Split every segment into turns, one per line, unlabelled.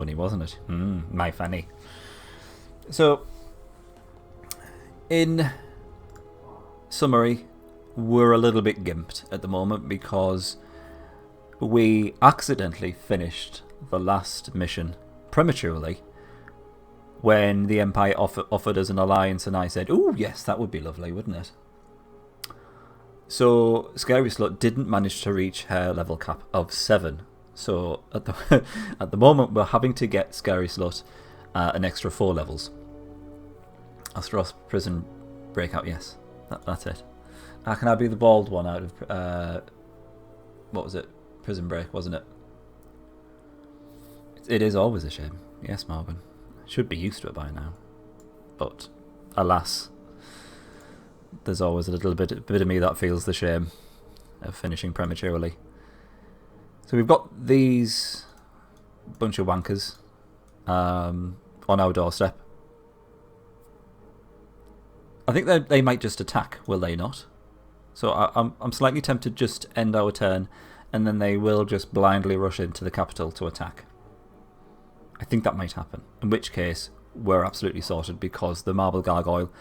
funny, wasn't it? My funny. So, in summary, we're a little bit gimped at the moment because we accidentally finished the last mission prematurely when the Empire offered us an alliance, and I said, "Oh yes, that would be lovely, wouldn't it?" So Scary Slut didn't manage to reach her level cap of 7. So at the moment we're having to get Scary Slut an extra 4 levels. Asteros Prison Breakout, yes, that's it. Can I be the bald one out of what was it? Prison Break, wasn't it? It is always a shame. Yes, Marvin. Should be used to it by now. But, alas, there's always a little bit of me that feels the shame of finishing prematurely. So we've got these bunch of wankers on our doorstep. I think they might just attack, will they not? So I'm slightly tempted just to end our turn, and then they will just blindly rush into the capital to attack. I think that might happen, in which case we're absolutely sorted because the Marble Gargoyle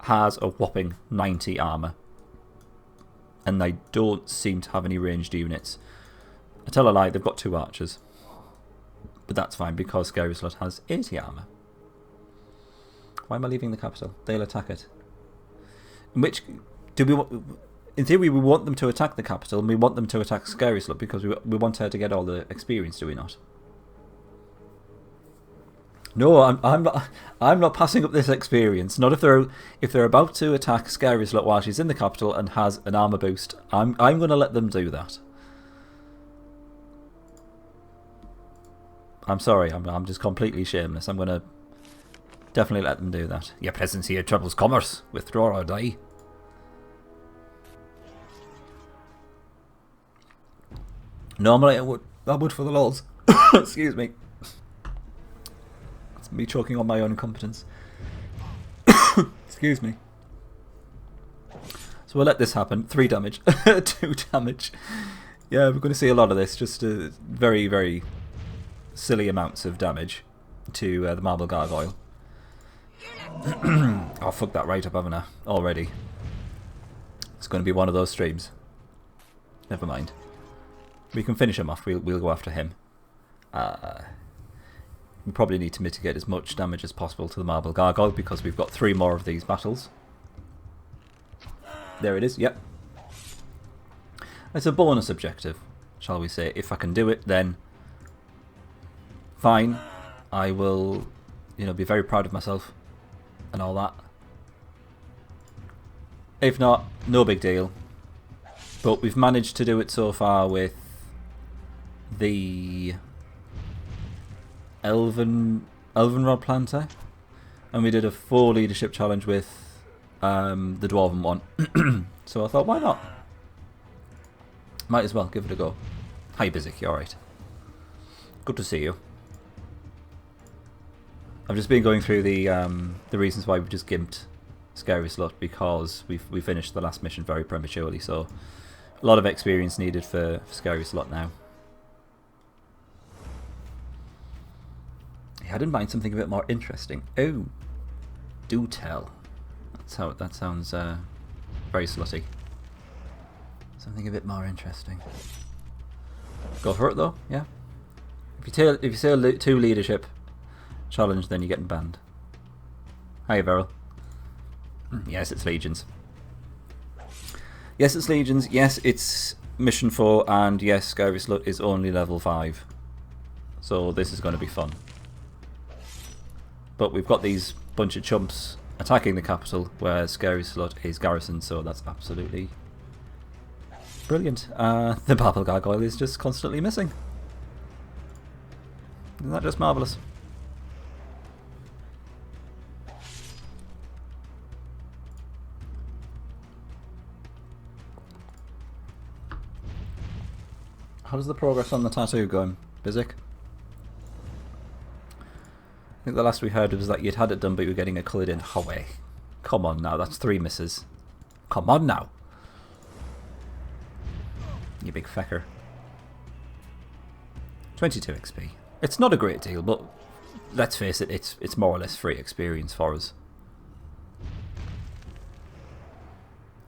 has a whopping 90 armour, and they don't seem to have any ranged units. I tell a lie, they've got 2 archers, but that's fine because Scary Slut has 80 armour. Why am I leaving the capital? They'll attack it. In which, in theory we want them to attack the capital, and we want them to attack Scary Slut because we want her to get all the experience, do we not? No, I'm not passing up this experience. Not if they're about to attack Scary Slut while she's in the capital and has an armor boost. I'm going to let them do that. I'm sorry. I'm just completely shameless. I'm going to definitely let them do that. Your presence here troubles commerce. Withdraw or die. Normally I would for the lols. Excuse me. Me choking on my own incompetence. Excuse me. So we'll let this happen. 3 damage. 2 damage. Yeah, we're going to see a lot of this. Just very, very silly amounts of damage to the Marble Gargoyle. Oh, fuck that right up, haven't I? Already. It's going to be one of those streams. Never mind. We can finish him off. We'll go after him. We probably need to mitigate as much damage as possible to the Marble Gargoyle because we've got 3 more of these battles. There it is, yep. It's a bonus objective, shall we say. If I can do it, then fine. I will, be very proud of myself and all that. If not, no big deal. But we've managed to do it so far with the Elven Rod Planter, and we did a 4 leadership challenge with the Dwarven one. So I thought, why not? Might as well give it a go. Hi Bizik, you alright? Good to see you. I've just been going through the reasons why we've just gimped Scary Slut because we finished the last mission very prematurely, so a lot of experience needed for Scary Slut now. I didn't mind something a bit more interesting. Oh, do tell. That sounds very slutty. Something a bit more interesting. Go for it though, yeah. If you say a 2 leadership challenge, then you're getting banned. Hi, Beryl. Yes, it's Legions. Yes, it's Legions. Yes, it's Mission 4, and yes, Scary Slut is only level 5. So this is going to be fun. But we've got these bunch of chumps attacking the capital where Scary Slut is garrisoned, so that's absolutely brilliant. The Marble Gargoyle is just constantly missing. Isn't that just marvellous? How's the progress on the tattoo going, Bizik? I think the last we heard was that you'd had it done but you were getting it coloured in. Away. Come on now, that's 3 misses. Come on now. You big fecker. 22 XP. It's not a great deal, but let's face it, it's more or less free experience for us.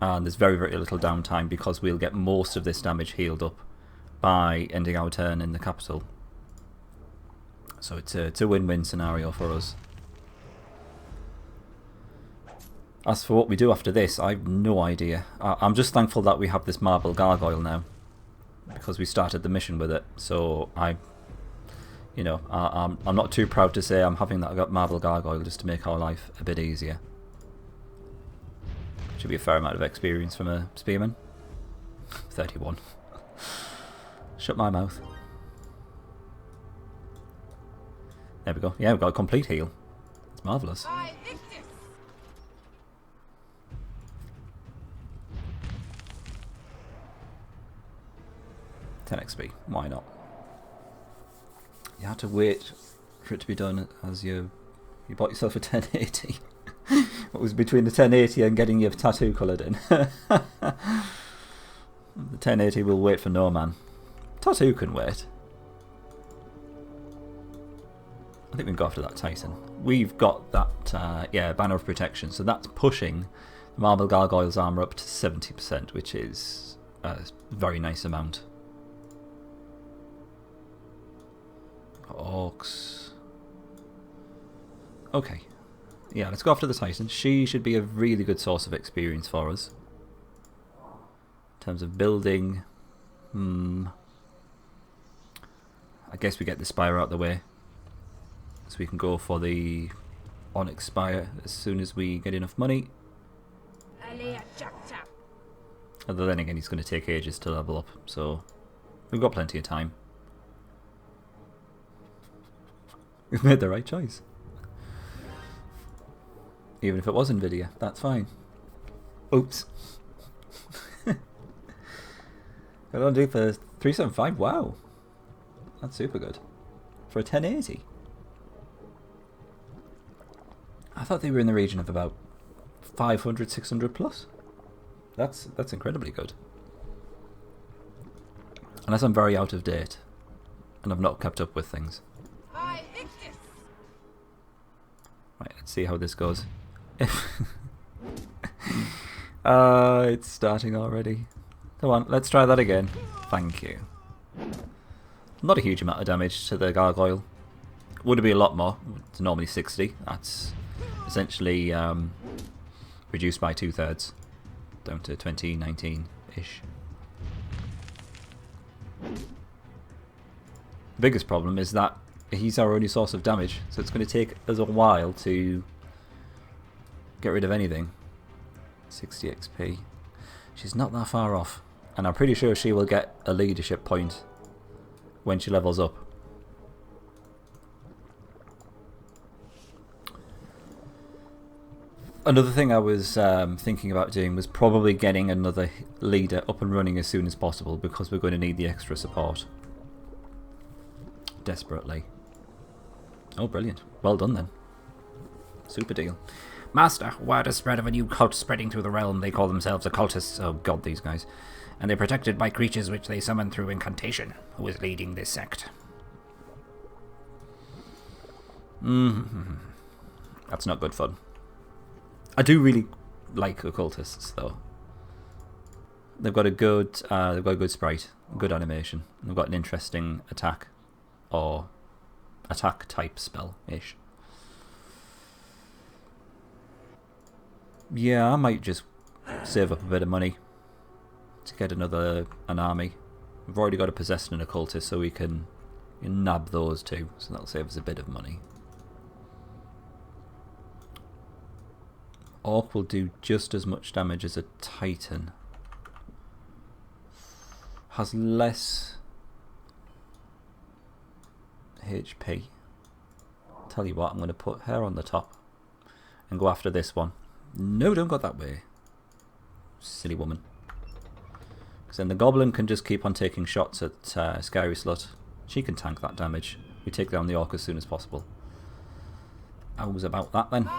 And there's very, very little downtime because we'll get most of this damage healed up by ending our turn in the capital. So it's a win-win scenario for us. As for what we do after this, I have no idea. I'm just thankful that we have this marble gargoyle now, because we started the mission with it. So I'm not too proud to say I'm having that marble gargoyle just to make our life a bit easier. Should be a fair amount of experience from a spearman. 31. Shut my mouth. There we go. Yeah, we've got a complete heal. It's marvellous. 10 XP. Why not? You had to wait for it to be done as you bought yourself a 1080. What was between the 1080 and getting your tattoo coloured in? The 1080 will wait for no man. Tattoo can wait. I think we can go after that Titan. We've got that, yeah, Banner of Protection, so that's pushing the Marble Gargoyle's armour up to 70%, which is a very nice amount. Orcs. Okay. Yeah, let's go after the Titan. She should be a really good source of experience for us. In terms of building, I guess we get the Spire out of the way. So we can go for the Onyx Spire as soon as we get enough money. Although then again, he's going to take ages to level up, so we've got plenty of time. We've made the right choice. Even if it was Nvidia, that's fine. Oops. I don't do for 375. Wow, that's super good for a 1080. I thought they were in the region of about 500, 600 plus. That's incredibly good. Unless I'm very out of date and I've not kept up with things. Right, let's see how this goes. It's starting already. Come on, let's try that again. Thank you. Not a huge amount of damage to the gargoyle. Would be a lot more. It's normally 60. That's essentially reduced by 2/3, down to 20, 19-ish. The biggest problem is that he's our only source of damage, so it's going to take us a while to get rid of anything. 60 XP. She's not that far off, and I'm pretty sure she will get a leadership point when she levels up. Another thing I was thinking about doing was probably getting another leader up and running as soon as possible, because we're going to need the extra support desperately. Oh, brilliant. Well done then. Super deal. Master, word is spread of a new cult spreading through the realm. They call themselves occultists. Oh god, these guys. And they're protected by creatures which they summon through incantation. Who is leading this sect? That's not good fun. I do really like occultists, though. They've got a good sprite, good animation. They've got an interesting attack, or attack type spell-ish. Yeah, I might just save up a bit of money to get an army. We've already got a possessed and an occultist, so we can nab those two, so that'll save us a bit of money. Orc will do just as much damage as a Titan. Has less HP. Tell you what, I'm going to put her on the top and go after this one. No, don't go that way. Silly woman. Because then the goblin can just keep on taking shots at Scary Slut. She can tank that damage. We take down the orc as soon as possible. How's about that then?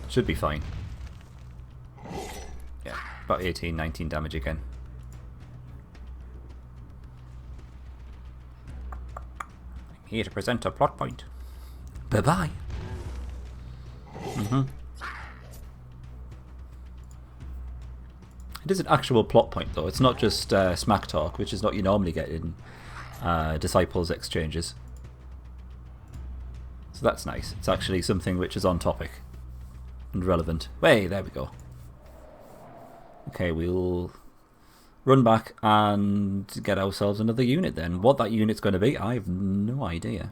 Should be fine. Yeah, about 18, 19 damage again. Here to present a plot point. Bye-bye. It is an actual plot point, though. It's not just smack talk, which is what you normally get in Disciples exchanges. So that's nice. It's actually something which is on topic and relevant. Hey, there we go. Okay, we'll run back and get ourselves another unit then. What that unit's going to be, I have no idea.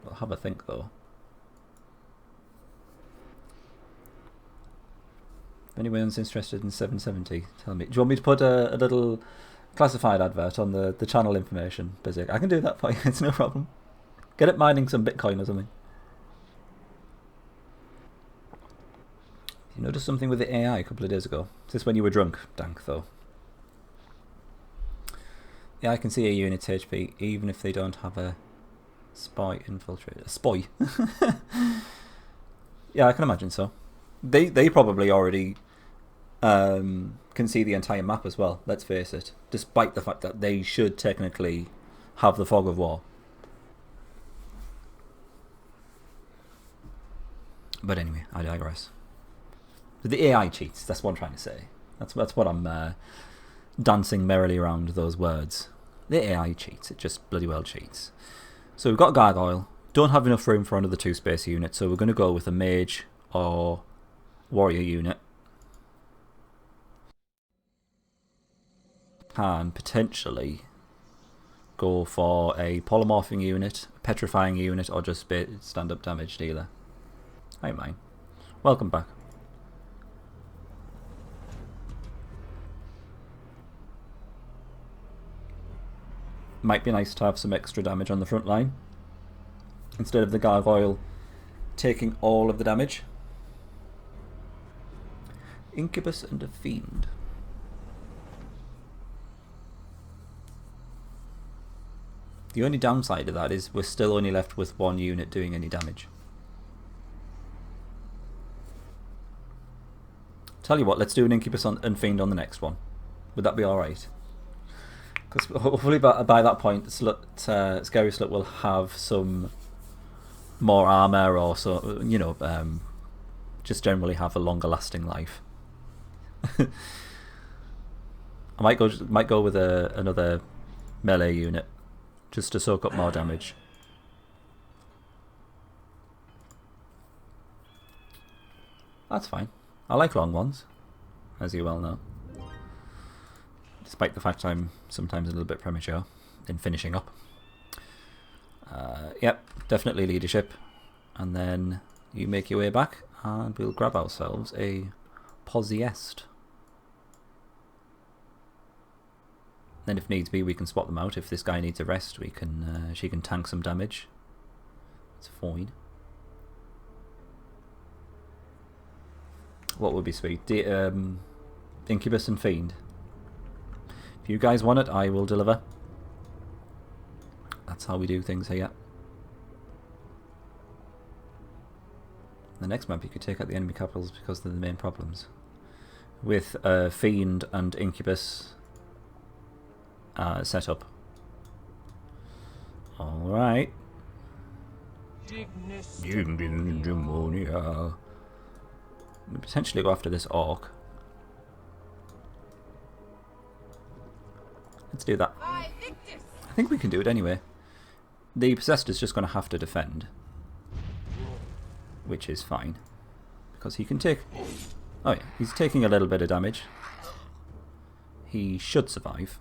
I'll have a think, though. If anyone's interested in 770, tell me. Do you want me to put a little classified advert on the channel information, Bizik? I can do that for you, it's no problem. Get it mining some Bitcoin or something. You noticed something with the AI a couple of days ago? Is this when you were drunk, Dank, though? Yeah, I can see a unit's HP, even if they don't have a spy infiltrator. A spy? Yeah, I can imagine so. They probably already can see the entire map as well, let's face it. Despite the fact that they should technically have the fog of war. But anyway, I digress. The AI cheats, that's what I'm trying to say. That's what I'm dancing merrily around those words. The AI cheats, it just bloody well cheats. So we've got Gargoyle, don't have enough room for another 2-space unit, so we're going to go with a mage or warrior unit. Can potentially go for a polymorphing unit, a petrifying unit, or just stand-up damage dealer. Hi, mine. Welcome back. Might be nice to have some extra damage on the front line instead of the Gargoyle taking all of the damage. Incubus and a Fiend. The only downside of that is we're still only left with one unit doing any damage. Tell you what, let's do an Incubus and Fiend on the next one. Would that be alright? Because hopefully by that point, Scary Slut will have some more armor, or so, you know, just generally have a longer lasting life. I might go with another melee unit just to soak up more damage. That's fine. I like long ones, as you well know. Despite the fact I'm sometimes a little bit premature in finishing up. Yep, definitely leadership. And then you make your way back and we'll grab ourselves a Posiest. Then if needs be we can swap them out. If this guy needs a rest, we can she can tank some damage. It's fine. What would be sweet? Incubus and Fiend. If you guys want it, I will deliver. That's how we do things here. The next map you could take out the enemy capitals because they're the main problems. With Fiend and Incubus set up. Alright. We'll potentially go after this Orc. Let's do that. I think we can do it anyway. The Possessed is just going to have to defend. Which is fine. Because he can take... Oh yeah, he's taking a little bit of damage. He should survive.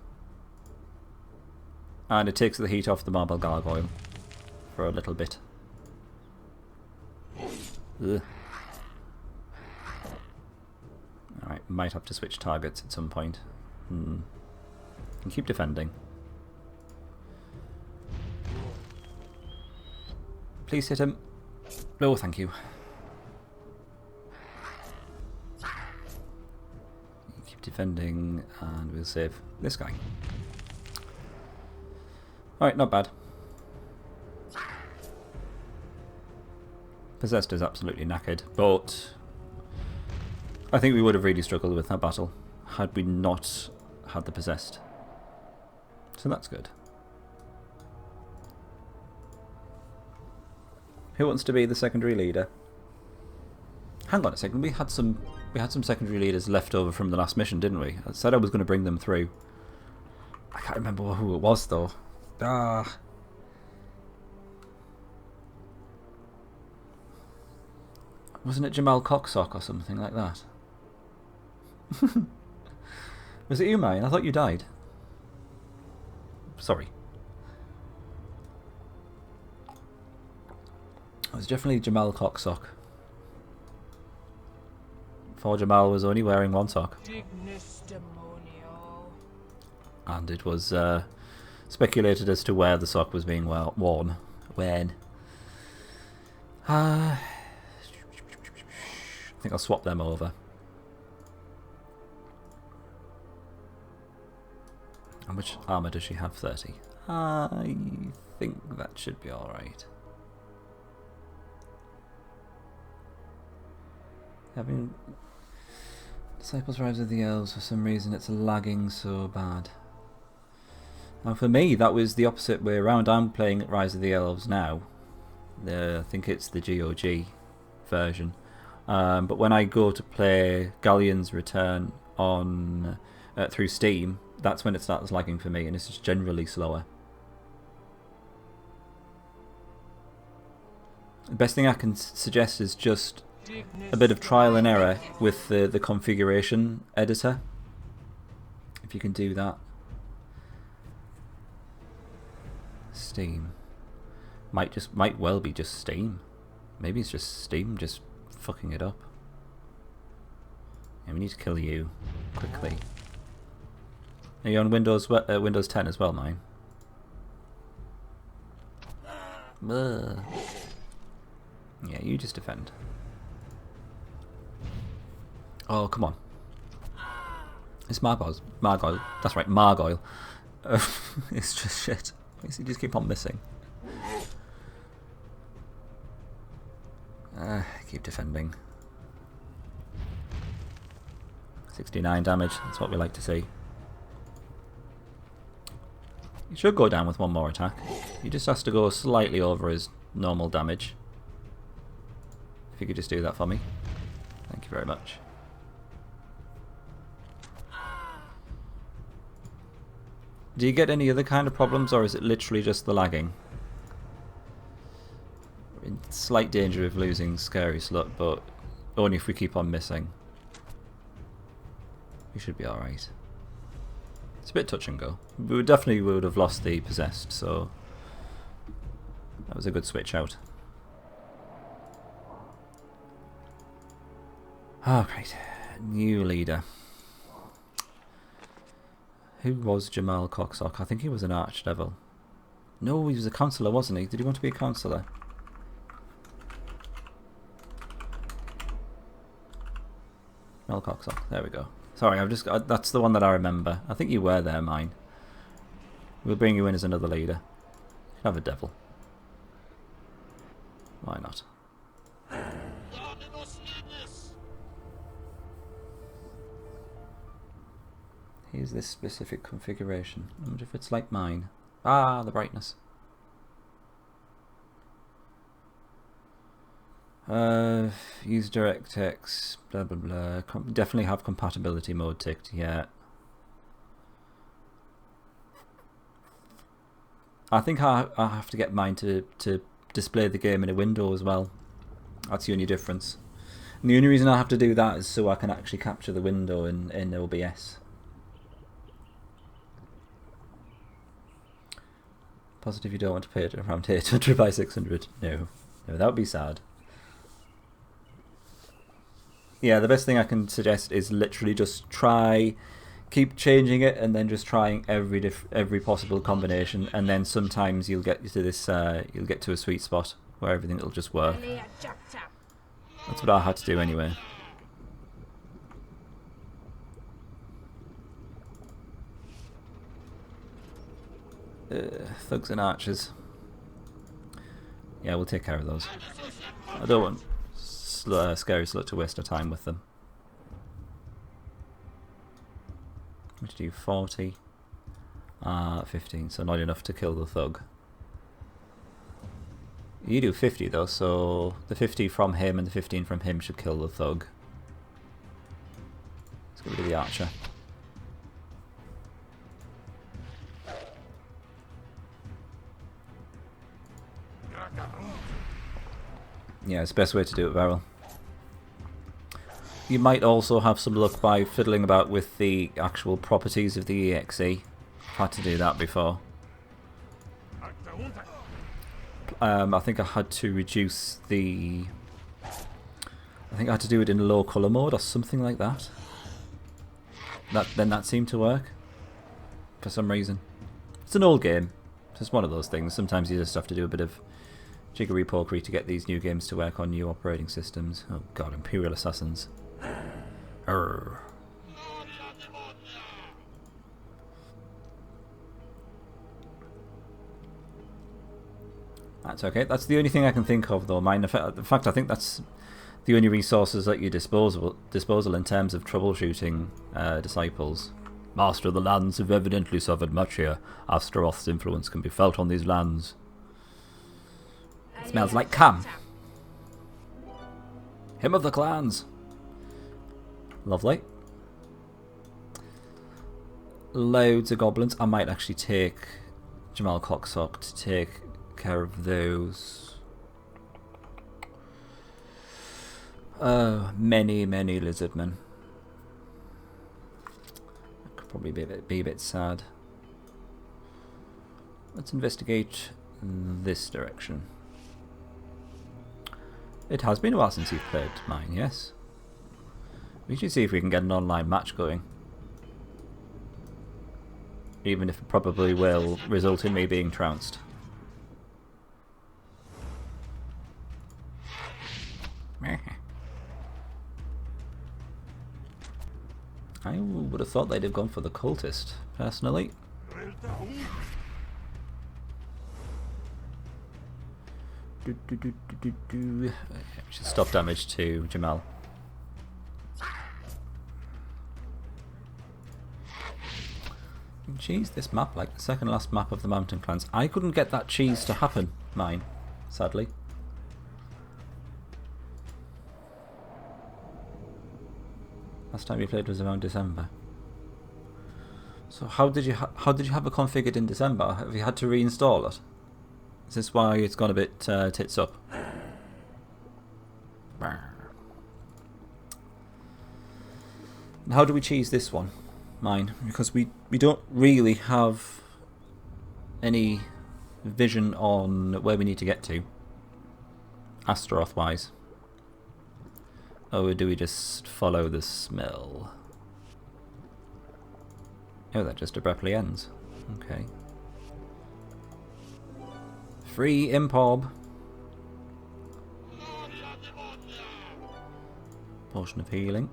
And it takes the heat off the Marble Gargoyle for a little bit. Ugh. Alright, might have to switch targets at some point. And keep defending. Please hit him. No, thank you. Keep defending and we'll save this guy. Alright, not bad. Possessed is absolutely knackered, but I think we would have really struggled with that battle had we not had the Possessed. So that's good. Who wants to be the secondary leader? Hang on a second, we had some secondary leaders left over from the last mission, didn't we? I said I was going to bring them through. I can't remember who it was though. Ah. Wasn't it Jamal Cocksock or something like that? Was it you, mine? I thought you died. Sorry. It was definitely Jamal Cocksock. For Jamal was only wearing one sock. And it was speculated as to where the sock was being worn. When. I think I'll swap them over. How much armour does she have? 30. I think that should be alright. Having Disciples Rise of the Elves, for some reason it's lagging so bad. Now for me that was the opposite way around. I'm playing Rise of the Elves now. I think it's the GOG version. But when I go to play Galleon's Return on through Steam, that's when it starts lagging for me, and it's just generally slower. The best thing I can suggest is just a bit of trial and error with the configuration editor, if you can do that. Steam might well be just Steam. Maybe it's just Steam just fucking it up. Yeah, we need to kill you quickly. Are you on Windows 10 as well, mine? Yeah, you just defend. Oh, come on. It's Margoyle. That's right, Margoyle. It's just shit. You just keep on missing. Keep defending. 69 damage, that's what we like to see. He should go down with one more attack. He just has to go slightly over his normal damage. If you could just do that for me. Thank you very much. Do you get any other kind of problems, or is it literally just the lagging? We're in slight danger of losing Scary Slut, but only if we keep on missing. We should be alright. It's a bit touch and go. We definitely would have lost the Possessed, so that was a good switch out. Alright, new leader. Who was Jamal Cocksock? I think he was an archdevil. No, he was a counsellor, wasn't he? Did he want to be a counsellor? Jamal Cocksock, there we go. Sorry, that's the one that I remember. I think you were there, mine. We'll bring you in as another leader. Have a devil. Why not? Here's this specific configuration. I wonder if it's like mine. Ah, the brightness. Use DirectX, blah blah blah. Definitely have compatibility mode ticked, yeah. I think I have to get mine to display the game in a window as well. That's the only difference. And the only reason I have to do that is so I can actually capture the window in OBS. Positive you don't want to pay it around 800 by 600. No, that would be sad. Yeah, the best thing I can suggest is literally just keep changing it, and then just trying every possible combination, and then sometimes you'll get to this, you'll get to a sweet spot where everything will just work. That's what I had to do anyway. Thugs and archers. Yeah, we'll take care of those. I don't want Scary Slut to waste our time with them. We should do 40. 15, so not enough to kill the thug. You do 50 though, so the 50 from him and the 15 from him should kill the thug. Let's get rid of the archer. Yeah, it's the best way to do it, Varel. You might also have some luck by fiddling about with the actual properties of the EXE. I've had to do that before. I think I had to reduce the... I think I had to do it in low colour mode or something like that. Then that seemed to work. For some reason. It's an old game. It's just one of those things. Sometimes you just have to do a bit of jiggery-pokery to get these new games to work on new operating systems. Oh god, Imperial Assassins. Urgh. That's okay. That's the only thing I can think of, though. In fact, I think that's the only resources at your disposal in terms of troubleshooting disciples. Master of the lands have evidently suffered much here. Astaroth's influence can be felt on these lands. It smells like cum. Hymn of the clans. Lovely. Loads of goblins. I might actually take Jamal Cocksock to take care of those. Many lizardmen. That could probably be a bit sad. Let's investigate this direction. It has been a while since you've played mine, yes? We should see if we can get an online match going. Even if it probably will result in me being trounced. I would have thought they'd have gone for the cultist, personally. Should stop damage to Jamal. Cheese this map, like the second last map of the Mountain Clans. I couldn't get that cheese to happen, mine, sadly. Last time you played was around December. So how did you have it configured in December? Have you had to reinstall it? Is this why it's gone a bit tits up? And how do we cheese this one? Mine, because we don't really have any vision on where we need to get to, Astaroth wise. Or do we just follow the smell? Oh, that just abruptly ends. Okay. Free impob. Potion of healing.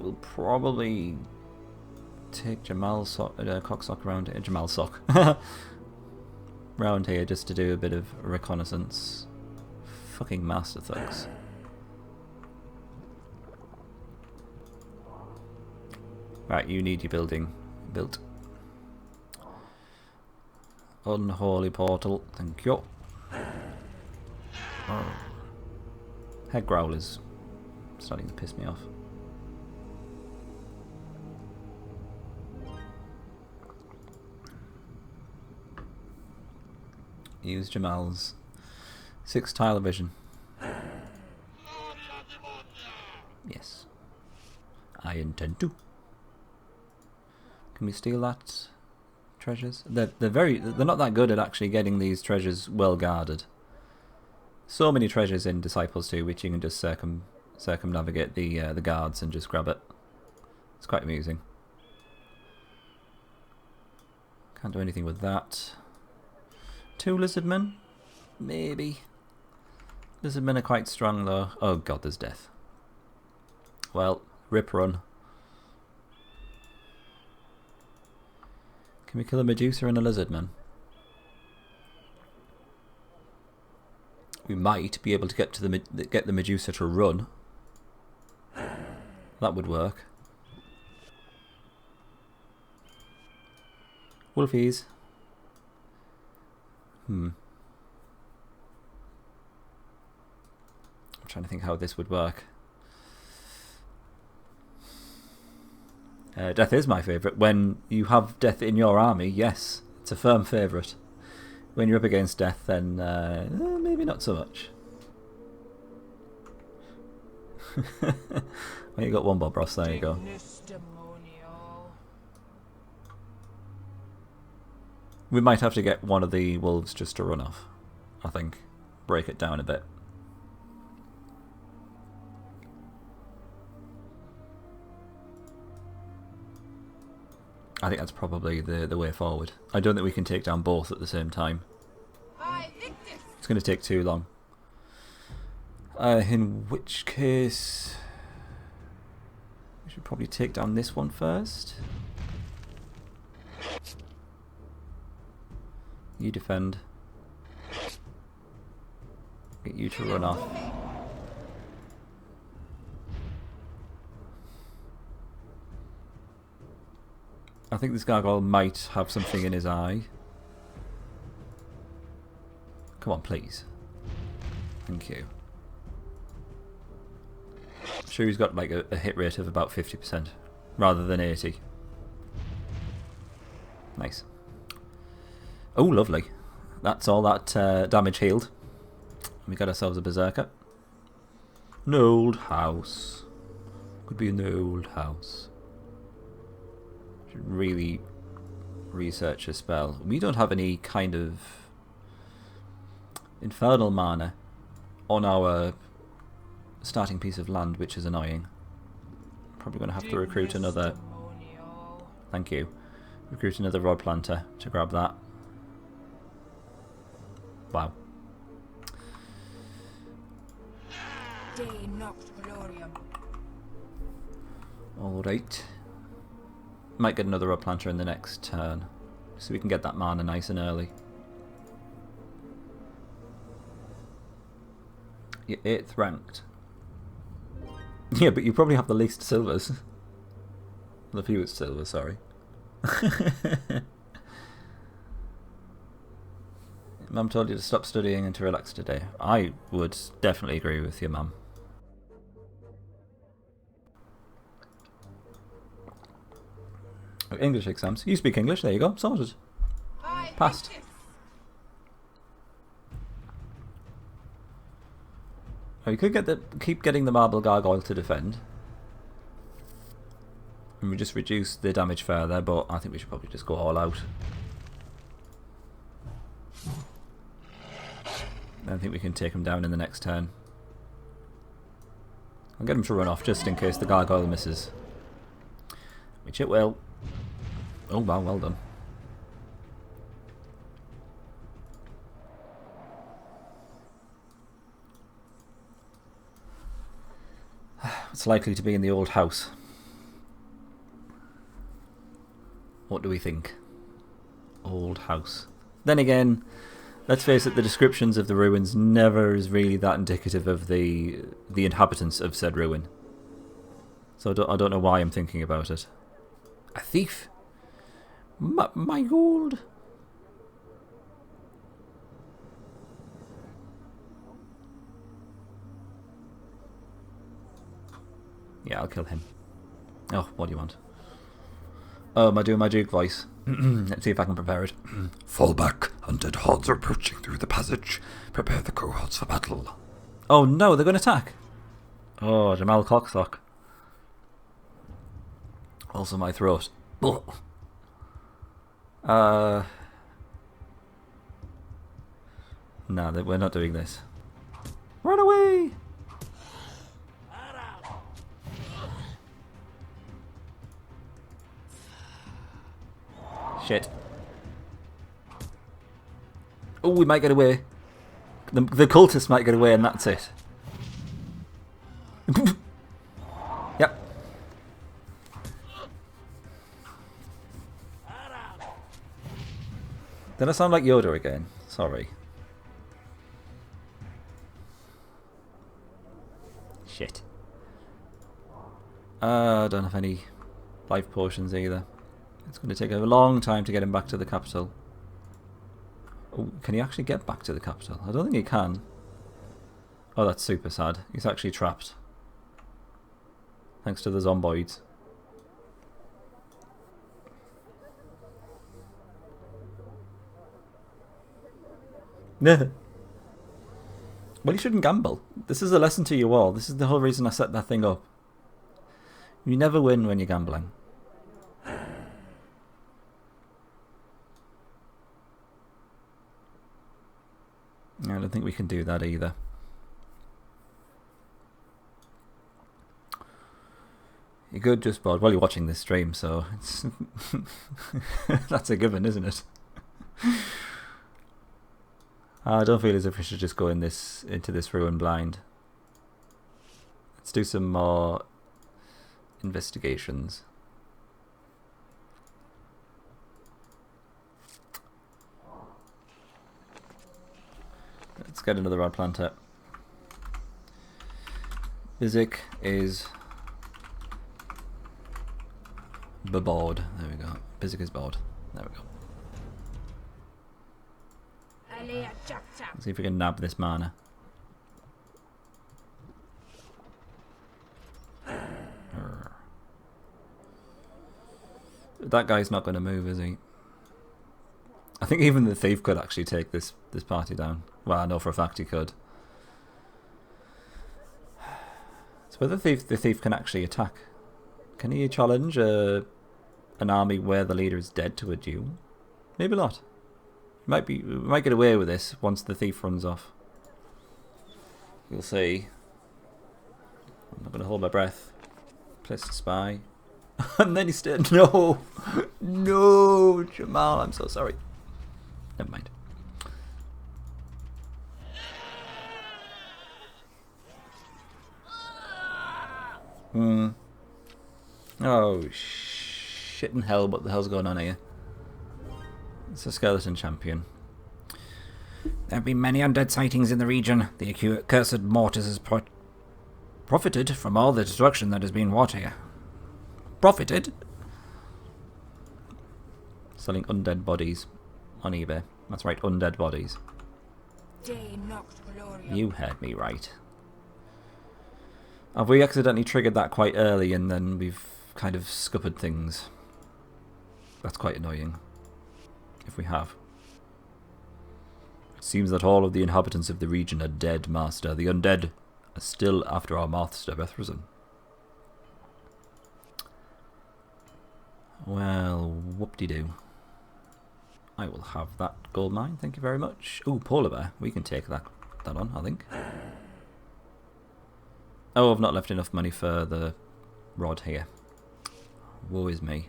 We'll probably take Cocksock around here. Jamal Sock. Round here just to do a bit of reconnaissance. Fucking master thugs. Right, you need your building built. Unholy portal, thank you. Head growlers starting to piss me off. Use Jamal's 6-tile vision. Yes, I intend to. Can we steal that treasures? They're not that good at actually getting these treasures well guarded. So many treasures in Disciples 2 which you can just circumnavigate the guards and just grab it. It's quite amusing. Can't do anything with that. 2 lizardmen? Maybe. Lizardmen are quite strong though. Oh god, there's death. Well, rip run. Can we kill a Medusa and a lizardman? We might be able to get to get the Medusa to run. That would work. Wolfies. I'm trying to think how this would work. Death is my favourite. When you have death in your army, yes, it's a firm favourite. When you're up against death, then maybe not so much. Well, you got one Bob Ross, there you go. We might have to get one of the wolves just to run off, I think. Break it down a bit. I think that's probably the way forward. I don't think we can take down both at the same time. It's going to take too long. In which case, we should probably take down this one first. You defend. Get you to run off. I think this gargoyle might have something in his eye. Come on, please. Thank you. I'm sure he's got like a hit rate of about 50% rather than 80. Nice. Oh, lovely. That's all that damage healed. We got ourselves a berserker. An old house. Could be an old house. Should really research a spell. We don't have any kind of infernal mana on our starting piece of land, which is annoying. Probably going to have to recruit another. Thank you. Recruit another Rod Planter to grab that. Wow. Alright. Might get another Rod Planter in the next turn, so we can get that mana nice and early. You're 8th ranked. Yeah, but you probably have the least silvers. The fewest silvers, sorry. Mum told you to stop studying and to relax today. I would definitely agree with your mum. English exams. You speak English, there you go, sorted. Passed. Oh, you could keep getting the marble gargoyle to defend. And we just reduce the damage further, but I think we should probably just go all out. I think we can take him down in the next turn. I'll get him to run off just in case the gargoyle misses. Which it will. Oh wow, well done. It's likely to be in the old house. What do we think? Old house. Then again, let's face it, the descriptions of the ruins never is really that indicative of the inhabitants of said ruin. So I don't know why I'm thinking about it. A thief? My gold? Yeah, I'll kill him. Oh, what do you want? Oh, am I doing my Duke voice? Let's see if I can prepare it.
Fall back. Undead hordes are approaching through the passage. Prepare the cohorts for battle.
Oh no, they're going to attack. Oh, Jamal Cocksock. Also my throat. Ugh. No, we're not doing this. Run away! Shit. Oh, we might get away. The cultists might get away and that's it. Yep. Did I sound like Yoda again? Sorry. Shit. I don't have any life potions either. It's going to take a long time to get him back to the capital. Oh, can he actually get back to the capital? I don't think he can. Oh, that's super sad. He's actually trapped. Thanks to the zomboids. Well, you shouldn't gamble. This is a lesson to you all. This is the whole reason I set that thing up. You never win when you're gambling. I don't think we can do that either. You're good, just bored. Well, you're watching this stream, so it's that's a given, isn't it? I don't feel as if we should just go into this ruin blind. Let's do some more investigations. Let's get another rod planter. Bizik is bored. There we go. Bizik is bored. There we go. Let's see if we can nab this mana. That guy's not going to move, is he? I think even the thief could actually take this party down. Well, I know for a fact he could. So whether the thief can actually attack. Can he challenge an army where the leader is dead to a duel? Maybe not. We might get away with this once the thief runs off. We'll see. I'm not going to hold my breath. Place to spy. And then he's dead. No! No, Jamal, I'm so sorry. Never mind. Oh, shit in hell, what the hell's going on here? It's a skeleton champion. There have been many undead sightings in the region. The accursed mortis has profited from all the destruction that has been wrought here. Profited? Selling undead bodies on eBay. That's right, undead bodies. You heard me right. Have we accidentally triggered that quite early and then we've kind of scuppered things? That's quite annoying. If we have. It seems that all of the inhabitants of the region are dead, Master. The undead are still after our master, Bethrison. Well, whoop-de-doo. I will have that gold mine, thank you very much. Ooh, polar bear. We can take that on, I think. Oh, I've not left enough money for the rod here. Woe is me.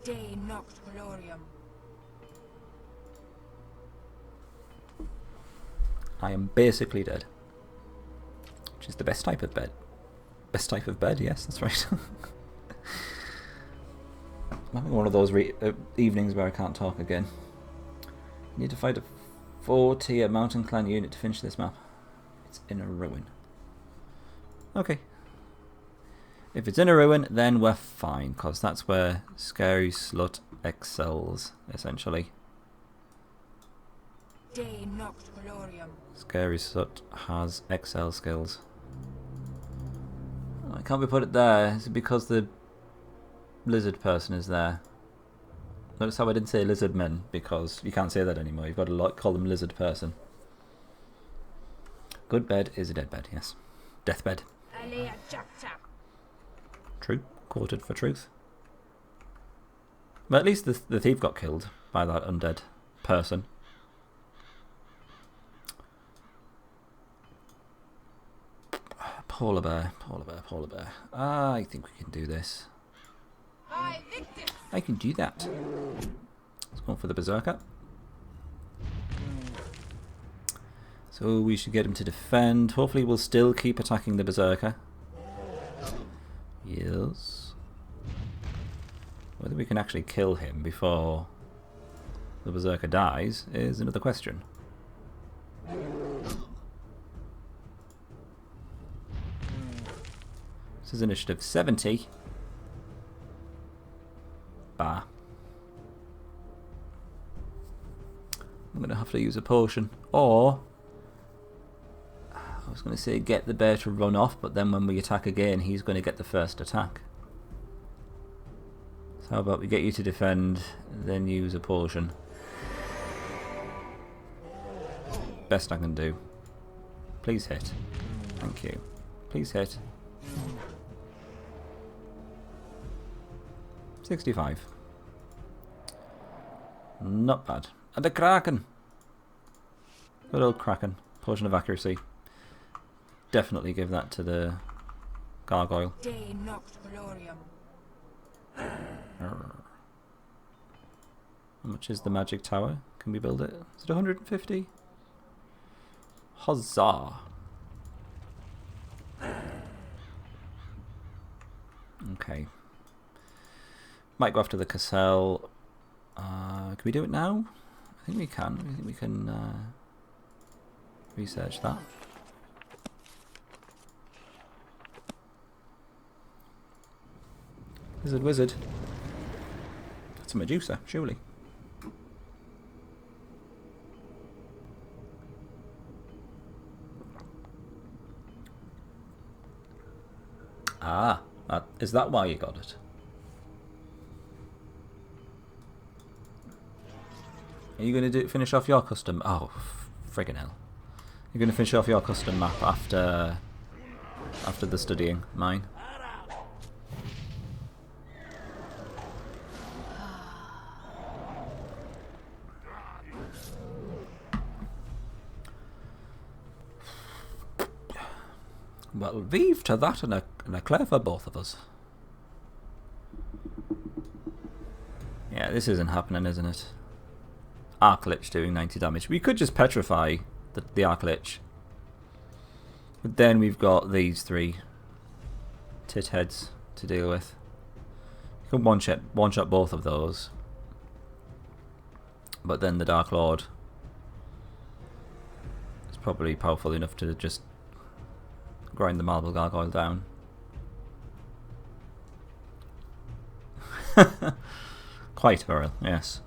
De noct gloriam.
I am basically dead. Which is the best type of bed. Best type of bed, yes, that's right. I'm having one of those evenings where I can't talk again. Need to fight a 4-tier mountain clan unit to finish this map. It's in a ruin. Okay. If it's in a ruin, then we're fine, because that's where Scary Slut excels, essentially.
De noct gloriam.
Scary Slut has Excel skills. Why can't we put it there? Is it because the lizard person is there? Notice how I didn't say lizard men, because you can't say that anymore. You've got to call them lizard person. Good bed is a dead bed, yes. Deathbed. True. Quoted for truth. But at least the thief got killed by that undead person. Polar bear, polar bear, polar bear. I think we can do this. I can do that. Let's go for the berserker. So we should get him to defend. Hopefully we'll still keep attacking the berserker. Yes. Whether we can actually kill him before the berserker dies is another question. This is initiative 70. Bah. I'm going to have to use a potion. Or, I was going to say get the bear to run off, but then when we attack again, he's going to get the first attack. So how about we get you to defend, then use a potion. Best I can do. Please hit. Thank you. Please hit. 65. Not bad. And the Kraken! Good old Kraken. Potion of accuracy. Definitely give that to the gargoyle.
De noct valorium.
How much is the magic tower? Can we build it? Is it 150? Huzzah! Okay. Might go after the Cassell. Can we do it now? I think we can. I think we can research that. Wizard. That's a Medusa, surely. Ah, is that why you got it? Are you going to finish off your custom? Oh, friggin' hell! You're going to finish off your custom map after the studying mine. Well, vive to that and a Claire for both of us. Yeah, this isn't happening, isn't it? Arclich doing 90 damage. We could just petrify the Arclich. But then we've got these three tit heads to deal with. You can one-shot both of those. But then the Dark Lord is probably powerful enough to just grind the marble gargoyle down. Quite Beryl, yes.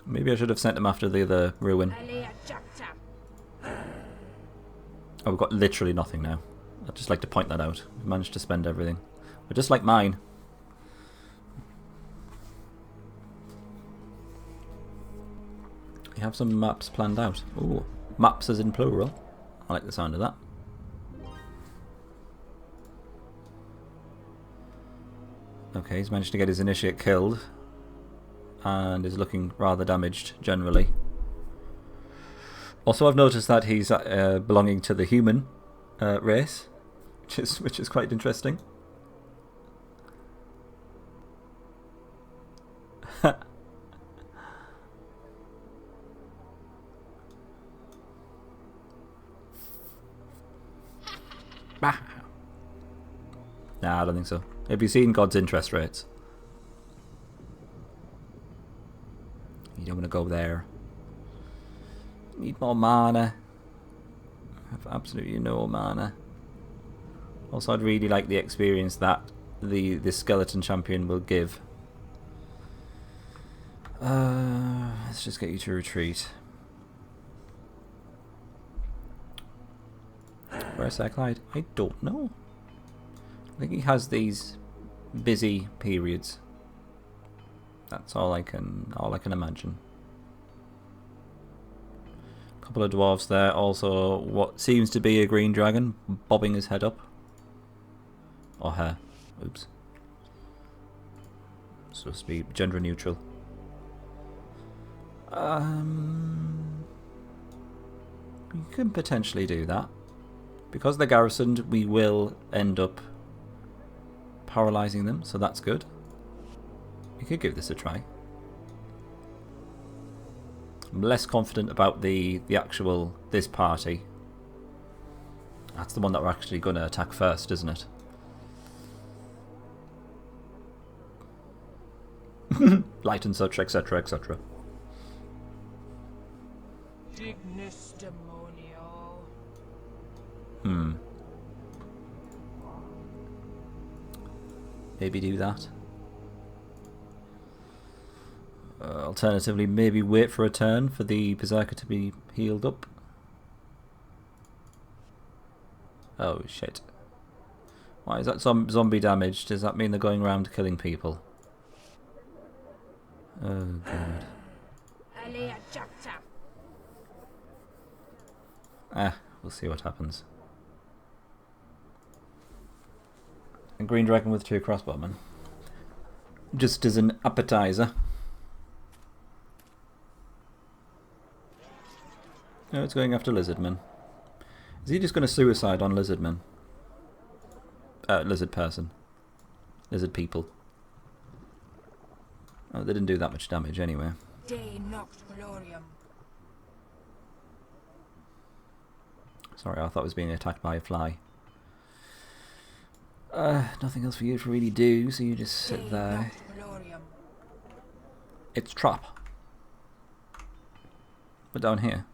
Maybe I should have sent him after the other ruin. Oh, we've got literally nothing now. I'd just like to point that out. We've managed to spend everything. We're just like mine. You have some maps planned out. Ooh. Maps as in plural. I like the sound of that. Okay, he's managed to get his initiate killed. And is looking rather damaged generally. Also, I've noticed that he's belonging to the human race, which is quite interesting. Nah, I don't think so. Have you seen God's interest rates? You don't want to go there. Need more mana. I have absolutely no mana. Also, I'd really like the experience that the skeleton champion will give. Let's just get you to retreat. Where's that Clyde? I don't know. I think he has these busy periods. That's all I can imagine. A couple of dwarves there. Also, what seems to be a green dragon bobbing his head up, or her. Oops. Supposed to be gender neutral. We can potentially do that. Because they're garrisoned, we will end up paralysing them, so that's good. We could give this a try. I'm less confident about the actual this party. That's the one that we're actually going to attack first, isn't it? Light and such, etc., etc.
Dignus demonio.
Maybe do that. Alternatively, maybe wait for a turn for the Berserker to be healed up. Oh shit. Why is that zombie damage? Does that mean they're going around killing people? Oh god. We'll see what happens. A green dragon with 2 crossbowmen. Just as an appetizer. Oh, it's going after lizardmen. Is he just going to suicide on lizardmen? Lizard person. Lizard people. Oh, they didn't do that much damage anyway. Sorry, I thought I was being attacked by a fly. Nothing else for you to really do, so you just sit there. It's trap. But down here.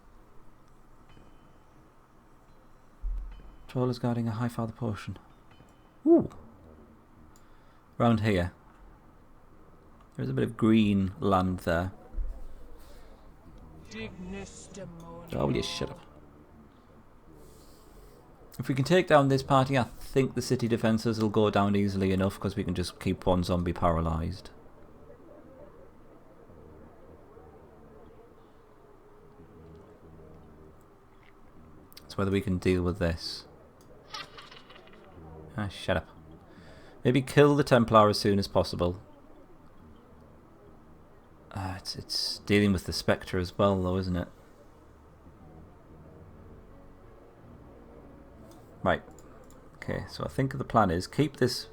Troll is guarding a high father potion. Ooh. Round here. There's a bit of green land there. Oh, will you shut up? If we can take down this party, I think the city defences will go down easily enough because we can just keep one zombie paralysed. It's whether we can deal with this. Ah, shut up. Maybe kill the Templar as soon as possible. It's dealing with the Spectre as well, though, isn't it? Right. Okay, so I think the plan is keep this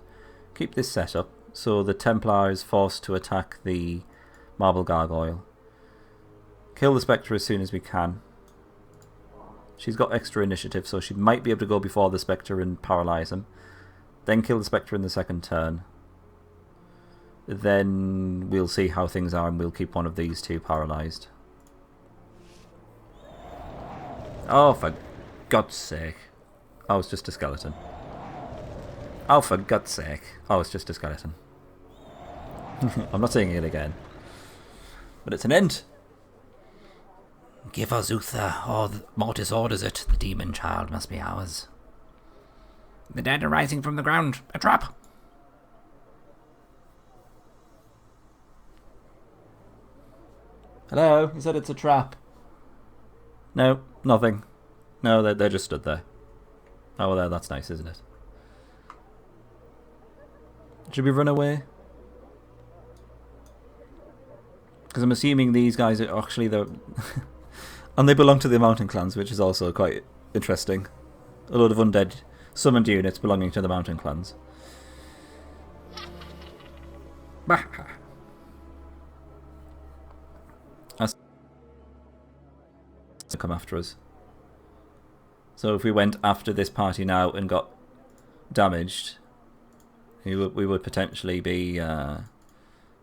set up so the Templar is forced to attack the Marble Gargoyle. Kill the Spectre as soon as we can. She's got extra initiative, so she might be able to go before the Spectre and paralyse him. Then kill the Spectre in the second turn. Then we'll see how things are and we'll keep one of these two paralysed. Oh, for God's sake. Oh, it's just a skeleton. Oh, for God's sake. Oh, it's just a skeleton. I'm not saying it again. But it's an end.
Give us Uther, or Mortis orders it. The demon child must be ours. The dead are rising from the ground. A trap!
Hello? You said it's a trap. No, nothing. No, they're just stood there. Oh, well, that's nice, isn't it? Should we run away? Because I'm assuming these guys are actually the... and they belong to the mountain clans, which is also quite interesting. A load of undead summoned units belonging to the mountain clans. Bah! To come after us. So if we went after this party now and got damaged, we would potentially be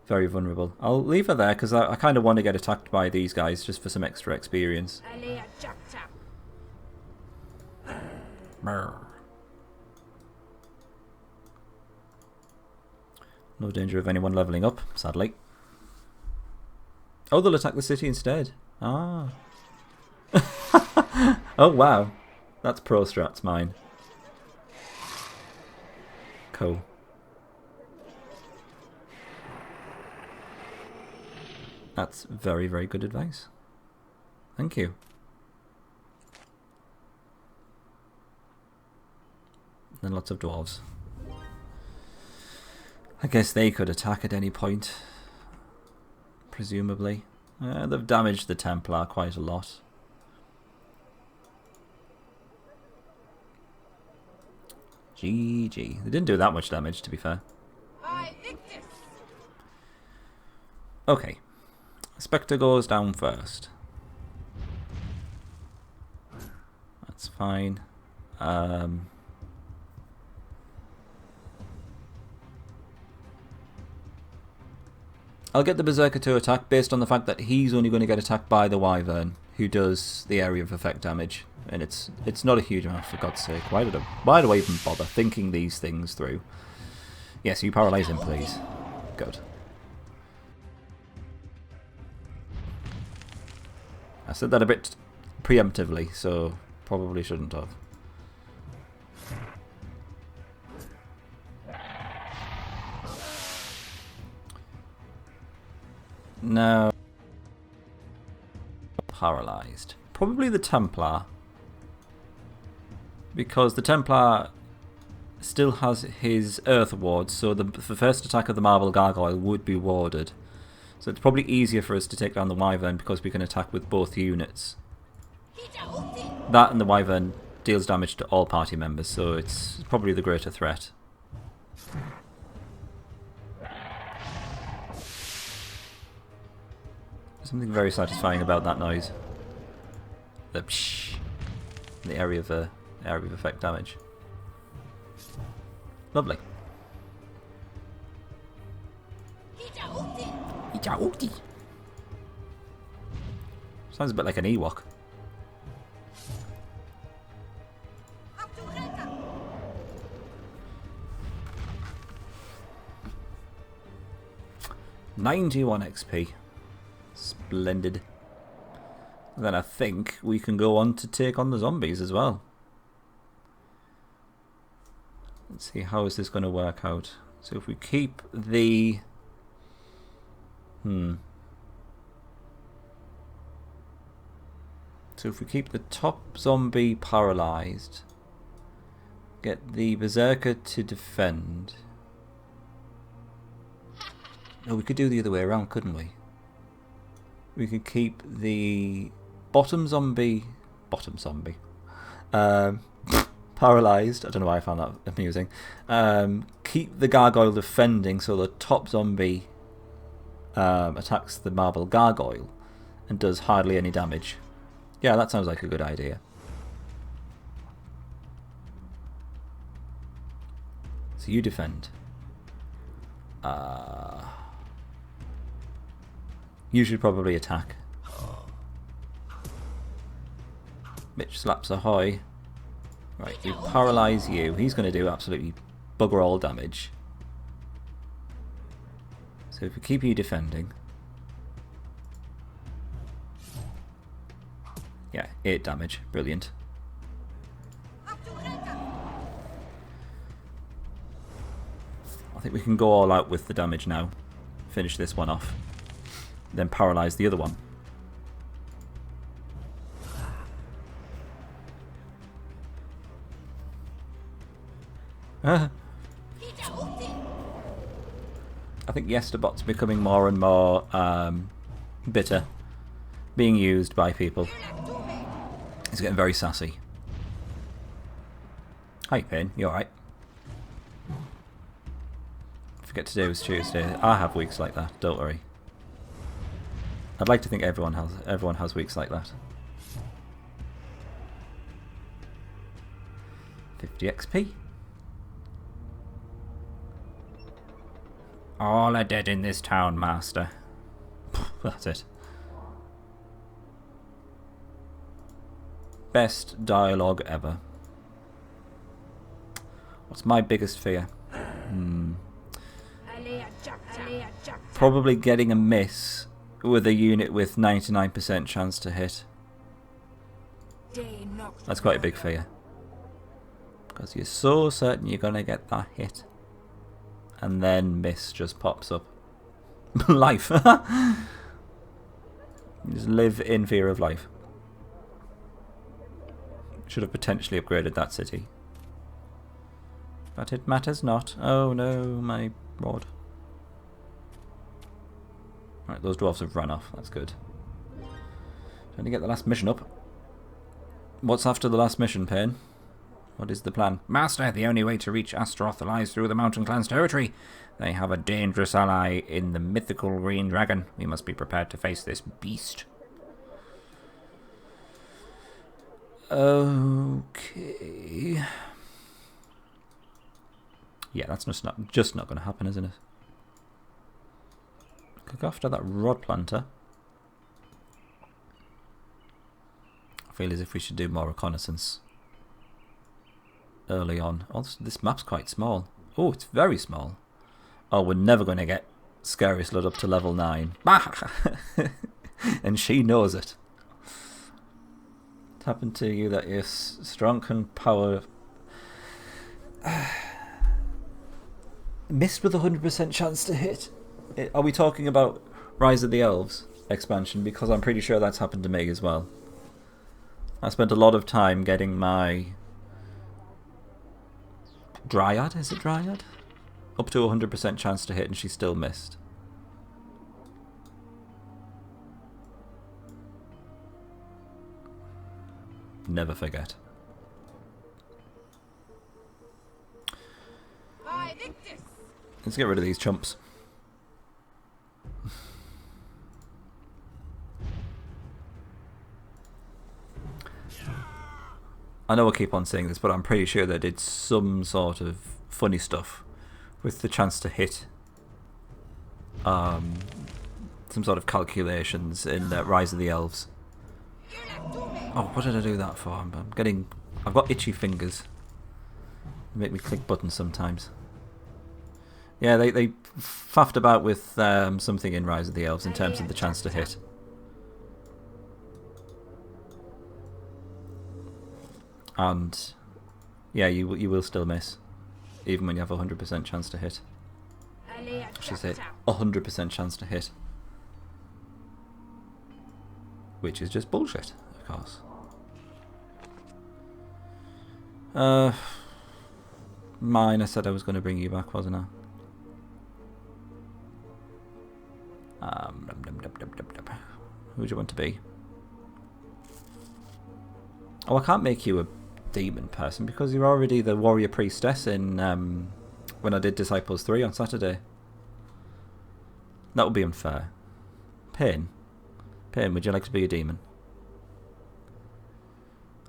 very vulnerable. I'll leave her there because I kind of want to get attacked by these guys just for some extra experience. No danger of anyone levelling up, sadly. Oh, they'll attack the city instead. Ah. Oh, wow. That's pro strats, mine. Cool. That's very, very good advice. Thank you. And lots of dwarves. I guess they could attack at any point. Presumably. They've damaged the Templar quite a lot. GG. They didn't do that much damage, to be fair. Okay. Spectre goes down first. That's fine. I'll get the Berserker to attack based on the fact that he's only going to get attacked by the Wyvern, who does the area of effect damage. And it's not a huge amount, for God's sake. Why do I even bother thinking these things through? Yes, you paralyze him, please. Good. I said that a bit preemptively, so probably shouldn't have. No. Paralyzed. Probably the Templar. Because the Templar still has his Earth Ward, so the first attack of the Marble Gargoyle would be warded. So it's probably easier for us to take down the Wyvern because we can attack with both units. That and the Wyvern deals damage to all party members, so it's probably the greater threat. Something very satisfying about that noise. The psh, the area of effect damage. Lovely. Sounds a bit like an Ewok. $91 XP. Splendid. Then I think we can go on to take on the zombies as well. Let's see, how is this going to work out? So if we keep the... So if we keep the top zombie paralyzed, get the berserker to defend... Oh, we could do the other way around, couldn't we? We could keep the bottom zombie paralyzed. I don't know why I found that amusing. Keep the gargoyle defending, so the top zombie attacks the marble gargoyle and does hardly any damage. Yeah, that sounds like a good idea. So you defend. You should probably attack. Mitch slaps ahoy. Right, we paralyze you. He's going to do absolutely bugger all damage. So if we keep you defending... Yeah, 8 damage. Brilliant. I think we can go all out with the damage now. Finish this one off. Then paralyze the other one. I think Yesterbot's becoming more and more bitter. Being used by people. He's getting very sassy. Hi, Payne. You alright? Forget today was Tuesday. I have weeks like that. Don't worry. I'd like to think everyone has weeks like that. 50 XP.
All are dead in this town, master.
That's it. Best dialogue ever. What's my biggest fear? Probably getting a miss with a unit with 99% chance to hit. That's quite a big fear. Because you're so certain you're going to get that hit. And then miss just pops up. Life. You just live in fear of life. Should have potentially upgraded that city. But it matters not. Oh no, my rod. Right, those dwarves have run off. That's good. Trying to get the last mission up. What's after the last mission, Payne? What is the plan?
Master, the only way to reach Astaroth lies through the Mountain Clan's territory. They have a dangerous ally in the mythical green dragon. We must be prepared to face this beast.
Okay. Yeah, that's just not going to happen, isn't it? Could go after that Rod Planter. I feel as if we should do more reconnaissance early on. Oh, this map's quite small. Oh, it's very small. Oh, we're never going to get Scary Slut up to level 9. And she knows it. What happened to you that your strong and power... Missed with 100% chance to hit? Are we talking about Rise of the Elves expansion? Because I'm pretty sure that's happened to me as well. I spent a lot of time getting my Dryad, is it Dryad? Up to 100% chance to hit and she still missed. Never forget. Let's get rid of these chumps. I know I keep on saying this, but I'm pretty sure they did some sort of funny stuff with the chance to hit. Some sort of calculations in Rise of the Elves. Oh, what did I do that for? I've got itchy fingers. They make me click buttons sometimes. Yeah, they faffed about with something in Rise of the Elves in terms of the chance to hit. And yeah, you will still miss, even when you have a 100% chance to hit. I should say 100% chance to hit, which is just bullshit, of course. Mine. I said I was going to bring you back, wasn't I? Who do you want to be? Oh, I can't make you a demon person because you're already the warrior priestess in when I did Disciples 3 on Saturday. That would be unfair. Pain, would you like to be a demon?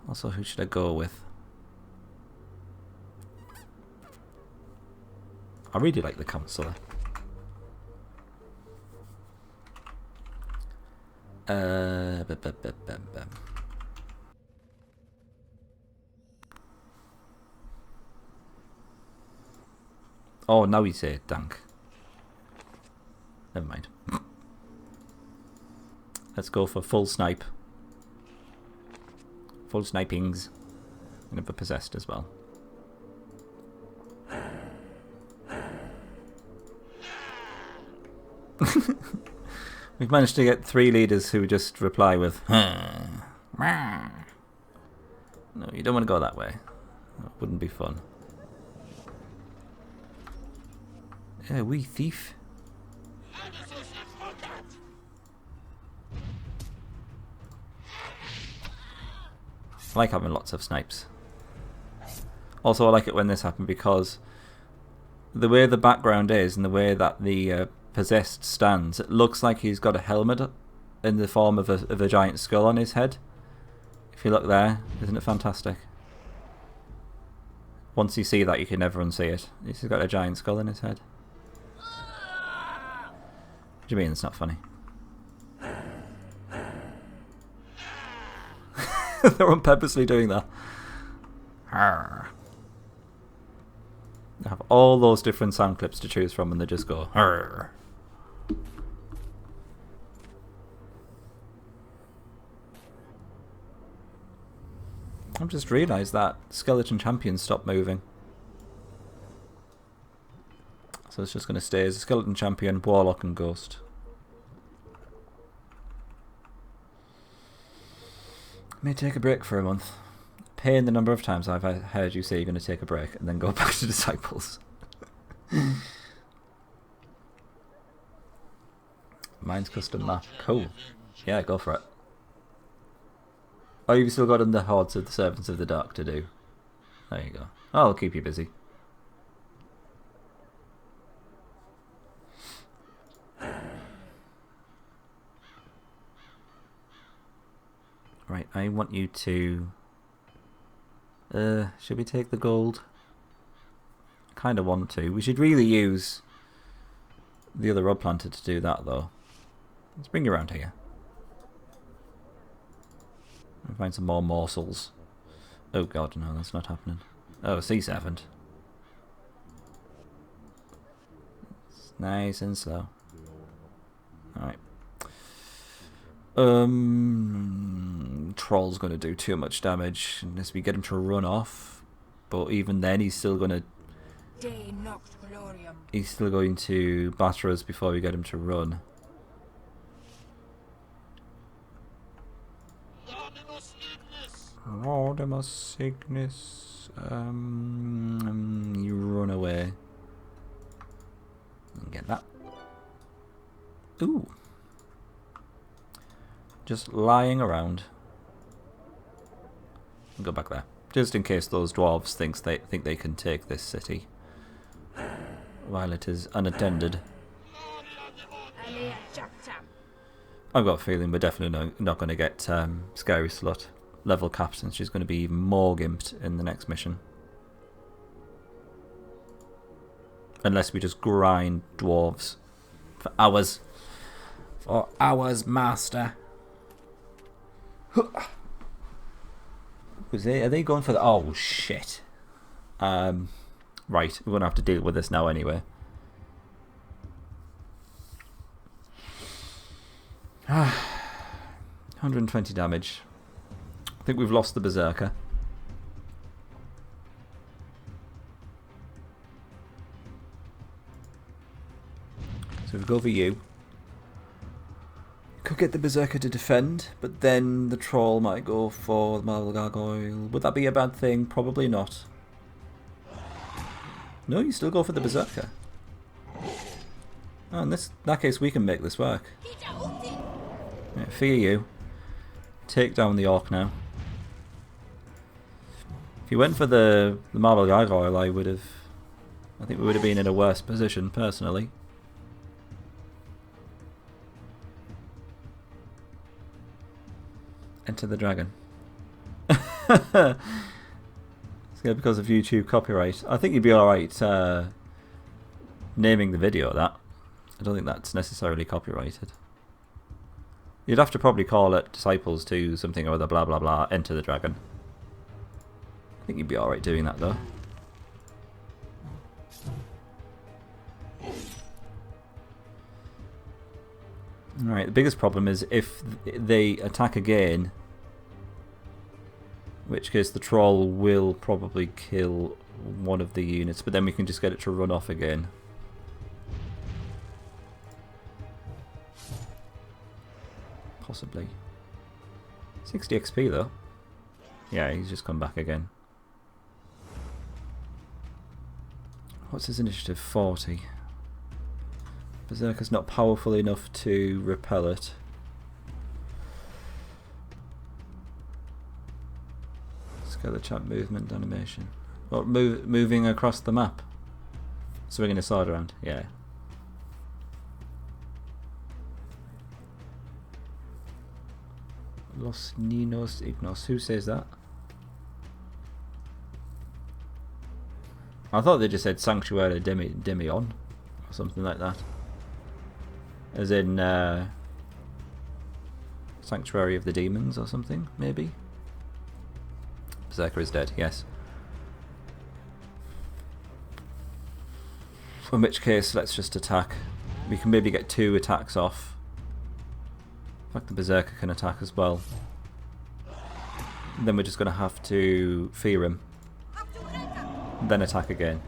Also, who should I go with? I really like the counselor. Oh, now you say dank. Never mind. Let's go for full snipe. Full snipings. I'm going to be possessed as well. We've managed to get 3 leaders who just reply with no, you don't want to go that way. That wouldn't be fun. Yeah, wee thief. I like having lots of snipes. Also, I like it when this happened because the way the background is and the way that the possessed stands, it looks like he's got a helmet in the form of a giant skull on his head. If you look there, isn't it fantastic? Once you see that, you can never unsee it. He's got a giant skull in his head. What do you mean it's not funny? They're purposely doing that. Arr. They have all those different sound clips to choose from and they just go Arr. I've just realised that Skeleton Champion stopped moving. So it's just going to stay as a Skeleton Champion, Warlock and Ghost. May take a break for a month. Pain the number of times I've heard you say you're going to take a break and then go back to Disciples. Mine's custom map. Cool. Yeah, go for it. Oh, you've still got the Hordes of the Servants of the Dark to do. There you go. Oh, I'll keep you busy. Right, I want you to... should we take the gold? I kind of want to. We should really use the other Rod Planter to do that, though. Let's bring you around here. And find some more morsels. Oh god, no, that's not happening. Oh, sea serpent. It's nice and slow. Alright. Troll's going to do too much damage unless we get him to run off. But even then, he's still going to batter us before we get him to run. Laudamus Cygnus. You run away. Get that. Ooh. Just lying around. Go back there. Just in case those dwarves think they can take this city while it is unattended. I've got a feeling we're definitely not going to get Scary Slut level capped, and she's going to be even more gimped in the next mission. Unless we just grind dwarves for hours. For hours, master. Are they going for the... Oh, shit. Right, we're going to have to deal with this now anyway. 120 damage. I think we've lost the Berserker. So we go for you. Could get the Berserker to defend, but then the Troll might go for the Marble Gargoyle. Would that be a bad thing? Probably not. No, you still go for the Berserker. Oh, in that case, we can make this work. Right, fear you. Take down the Orc now. If you went for the Marble Gargoyle, I think we would have been in a worse position, personally. Enter the Dragon. It's because of YouTube copyright. I think you'd be alright naming the video that. I don't think that's necessarily copyrighted. You'd have to probably call it Disciples to something or other, blah blah blah, Enter the Dragon. I think you'd be alright doing that though. Alright, the biggest problem is if they attack again, in which case the Troll will probably kill one of the units, but then we can just get it to run off again. Possibly. 60 XP though. Yeah, he's just come back again. What's his initiative? 40. Berserker's not powerful enough to repel it. Scale the chat movement animation. What, moving across the map? Swinging a sword around? Yeah. Los Ninos Ignos. Who says that? I thought they just said Sanctuary Demion or something like that. As in Sanctuary of the Demons or something, maybe? Berserker is dead, yes. In which case, let's just attack. We can maybe get 2 attacks off. In fact, the Berserker can attack as well. And then we're just going to have to fear him. And then attack again.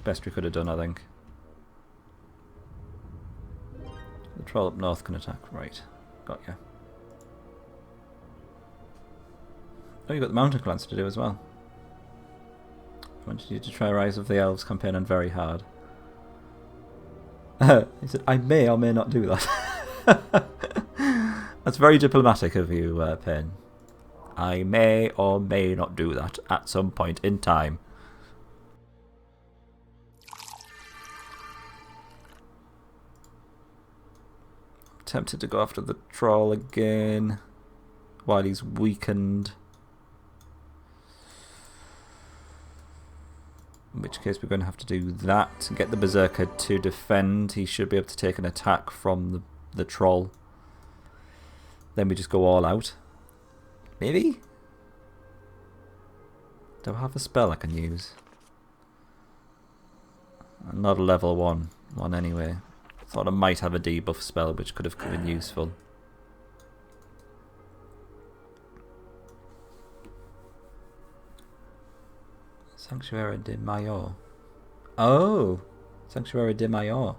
Best we could have done, I think. The Troll up north can attack. Right. Got ya. Oh, you've got the Mountain Clans to do as well. I wanted you to try Rise of the Elves campaign on very hard. He said, I may or may not do that. That's very diplomatic of you, Pen. I may or may not do that at some point in time. Tempted to go after the Troll again while he's weakened. In which case we're going to have to do that. Get the Berserker to defend. He should be able to take an attack from the Troll. Then we just go all out. Maybe? Do I have a spell I can use? Not a level 1 one anyway. Thought I might have a debuff spell which could have been useful. Sanctuary de Mayor. Oh! Sanctuary de Mayor.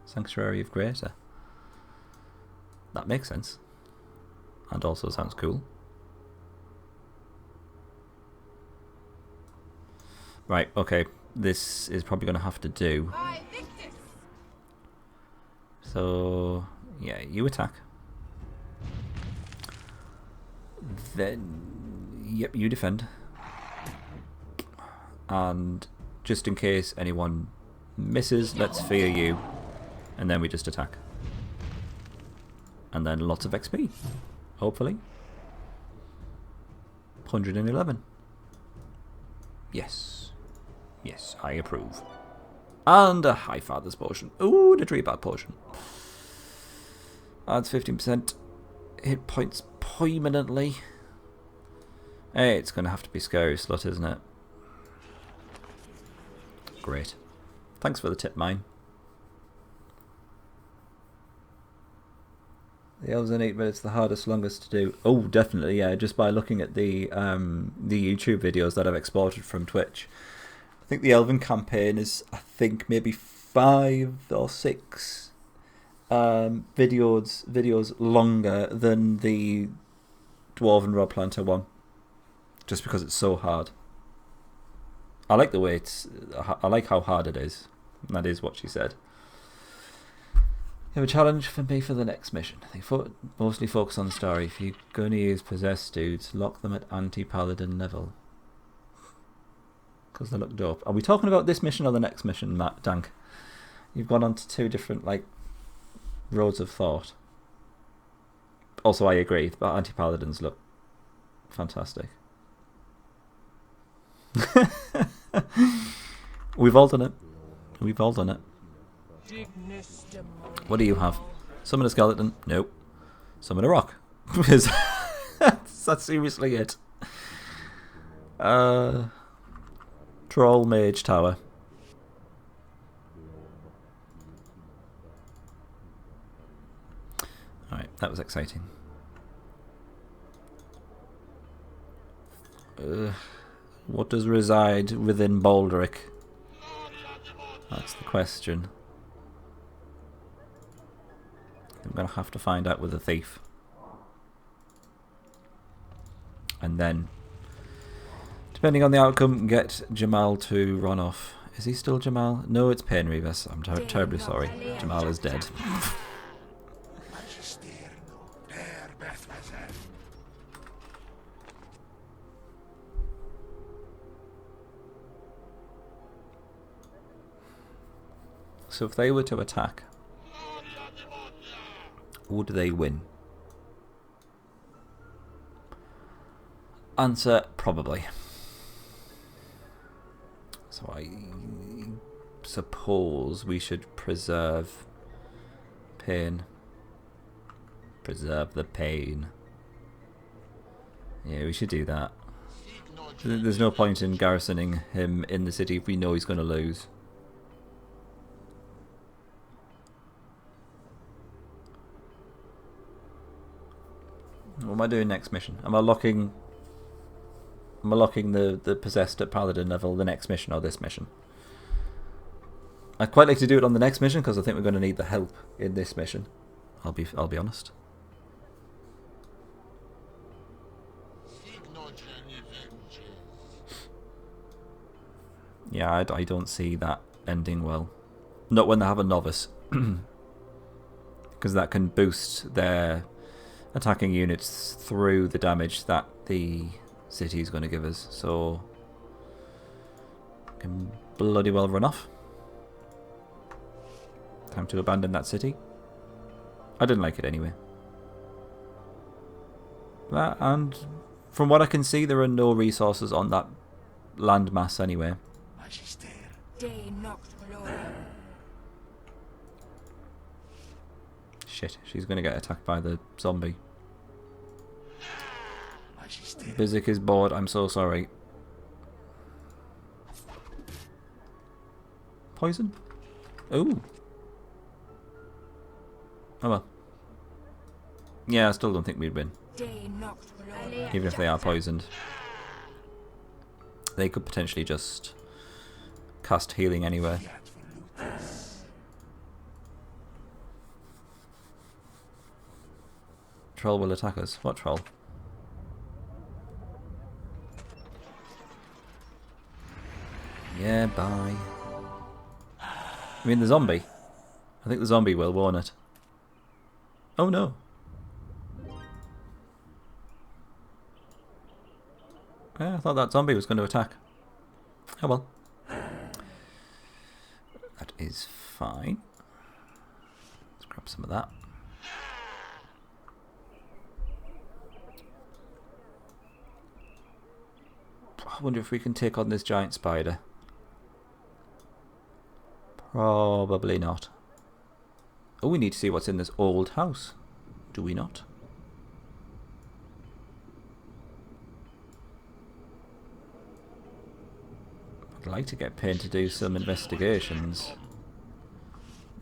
Sanctuary of Greater. That makes sense. And also sounds cool. Right, okay. This is probably going to have to do. So, yeah, you attack. Then, yep, you defend. And just in case anyone misses, let's fear you. And then we just attack. And then lots of XP. Hopefully. 111. Yes. Yes, I approve. And a High Father's Potion. Ooh, the Tree Bark Potion. Adds 15% hit points permanently. Hey, it's going to have to be Scary Slut, isn't it? Great. Thanks for the tip, mine. The elves in 8 minutes, the hardest, longest to do. Oh, definitely, yeah. Just by looking at the YouTube videos that I've exported from Twitch. I think the Elven campaign is, I think, maybe 5 or 6 videos longer than the Dwarven Rod Planter one. Just because it's so hard. I like the way I like how hard it is. And that is what she said. You have a challenge for me for the next mission. They mostly focus on the story. If you're going to use possessed dudes, lock them at anti-paladin level. Because they look dope. Are we talking about this mission or the next mission, Matt Dank? You've gone on to 2 different, like, roads of thought. Also, I agree, but anti-paladins look fantastic. We've all done it. We've all done it. What do you have? Summon a skeleton? Nope. Summon a rock. That's seriously it. Troll Mage Tower. Alright, that was exciting. What does reside within Baldric? That's the question. I'm going to have to find out with the thief. And then, depending on the outcome, get Jamal to run off. Is he still Jamal? No, it's Pain Revis. I'm terribly sorry. Jamal is dead. So if they were to attack, would they win? Answer, probably. So I suppose we should preserve pain. Preserve the pain. Yeah, we should do that. There's no point in garrisoning him in the city if we know he's going to lose. What am I doing next mission? Am I locking the possessed at paladin level the next mission or this mission? I'd quite like to do it on the next mission because I think we're going to need the help in this mission. I'll be honest. Yeah, I don't see that ending well. Not when they have a novice. Because that can boost their attacking units through the damage that the city is going to give us. So, can bloody well run off. Time to abandon that city. I didn't like it anyway. And from what I can see, there are no resources on that landmass anyway. Shit, she's going to get attacked by the zombie. Bizik is bored, I'm so sorry. Poison? Ooh. Oh well. Yeah, I still don't think we'd win. Even if they are poisoned. They could potentially just cast healing anywhere. Troll will attack us. What troll? Yeah, bye. I mean the zombie. I think the zombie will, won't it? Oh no. Yeah, I thought that zombie was going to attack. Oh well. That is fine. Let's grab some of that. I wonder if we can take on this giant spider. Probably not. Oh, we need to see what's in this old house. Do we not? I'd like to get Payne to do some investigations.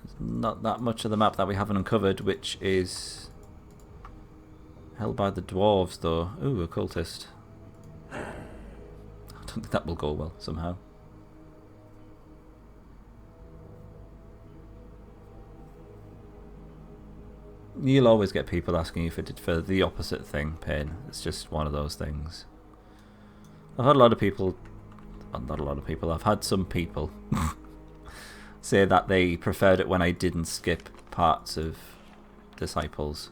There's not that much of the map that we haven't uncovered, which is held by the dwarves, though. Ooh, occultist. I don't think that will go well somehow. You'll always get people asking you for the opposite thing, Payne. It's just one of those things. I've had a lot of people, not a lot of people, I've had some people say that they preferred it when I didn't skip parts of Disciples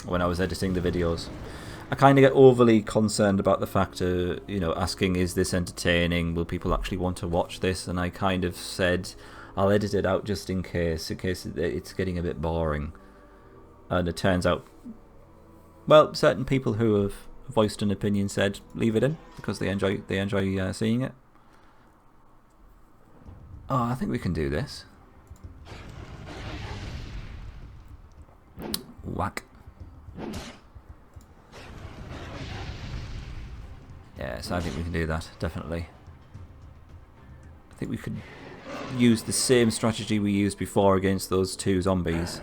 when I was editing the videos. I kind of get overly concerned about the fact of, you know, asking, is this entertaining? Will people actually want to watch this? And I kind of said, I'll edit it out just in case it's getting a bit boring. And it turns out, well, certain people who have voiced an opinion said leave it in because they enjoy seeing it. Oh, I think we can do this. Whack. Yes, I think we can do that, definitely. I think we could use the same strategy we used before against those two zombies,